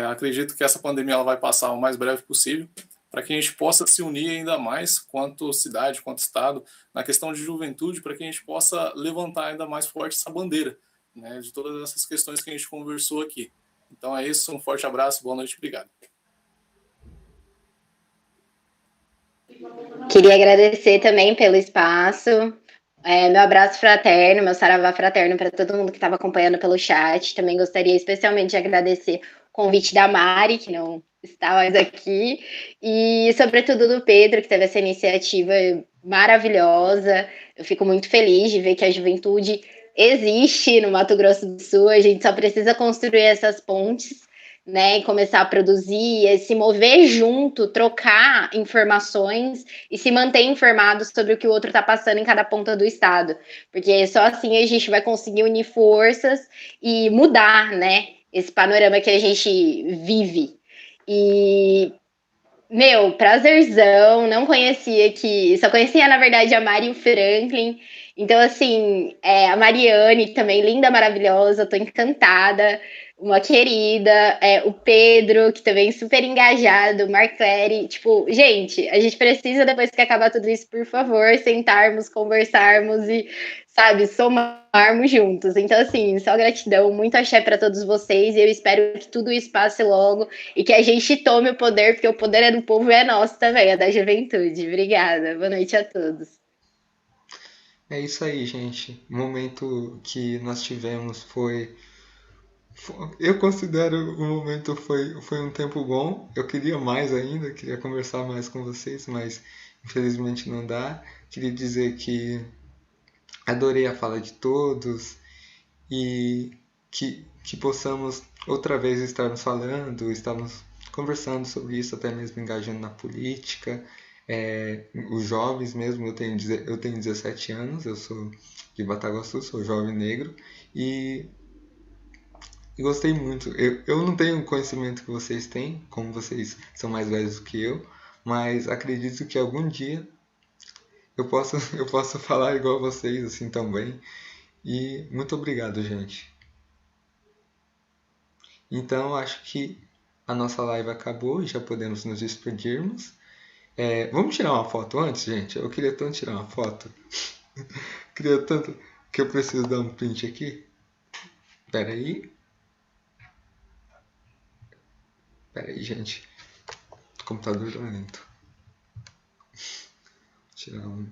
acredito que essa pandemia ela vai passar o mais breve possível, para que a gente possa se unir ainda mais, quanto cidade, quanto estado, na questão de juventude, para que a gente possa levantar ainda mais forte essa bandeira, né, de todas essas questões que a gente conversou aqui. Então é isso, um forte abraço, boa noite, obrigado. Queria agradecer também pelo espaço, meu abraço fraterno, meu saravá fraterno para todo mundo que estava acompanhando pelo chat. Também gostaria especialmente de agradecer o convite da Mari, que não está mais aqui, e sobretudo do Pedro, que teve essa iniciativa maravilhosa. Eu fico muito feliz de ver que a juventude existe no Mato Grosso do Sul, a gente só precisa construir essas pontes, né, e começar a produzir, se mover junto, trocar informações e se manter informado sobre o que o outro está passando em cada ponta do estado, porque só assim a gente vai conseguir unir forças e mudar, né, esse panorama que a gente vive. E meu, prazerzão, não conhecia aqui, só conhecia, na verdade, a Mari e o Franklin. Então, assim, a Mariane também, linda, maravilhosa, tô encantada, uma querida, o Pedro, que também super engajado, o Marcleri, tipo, gente, a gente precisa, depois que acabar tudo isso, por favor, sentarmos, conversarmos e, sabe, somarmos juntos. Então, assim, só gratidão, muito axé para todos vocês, e eu espero que tudo isso passe logo, e que a gente tome o poder, porque o poder é do povo e é nosso também, é da juventude. Obrigada. Boa noite a todos. É isso aí, gente. O momento que nós tivemos eu considero o momento foi um tempo bom. Eu queria mais ainda, queria conversar mais com vocês, mas infelizmente não dá. Queria dizer que adorei a fala de todos e que possamos outra vez estarmos falando, estarmos conversando sobre isso, até mesmo engajando na política. Os jovens mesmo, eu tenho 17 anos, eu sou de Bataguaçu, sou jovem negro e gostei muito. Eu não tenho o conhecimento que vocês têm, como vocês são mais velhos do que eu, mas acredito que algum dia eu posso falar igual a vocês assim também. E muito obrigado, gente. Então, acho que a nossa live acabou e já podemos nos despedirmos. Vamos tirar uma foto antes, gente? Eu queria tanto tirar uma foto. Queria tanto que eu preciso dar um print aqui. Pera aí, gente. O computador tá lento. Vou tirar um.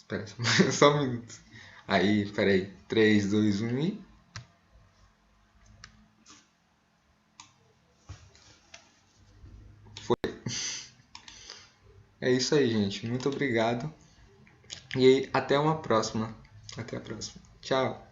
Espera, só um minuto. Aí, peraí. 3, 2, 1 e... Foi. É isso aí, gente. Muito obrigado. E aí, até uma próxima. Até a próxima. Tchau.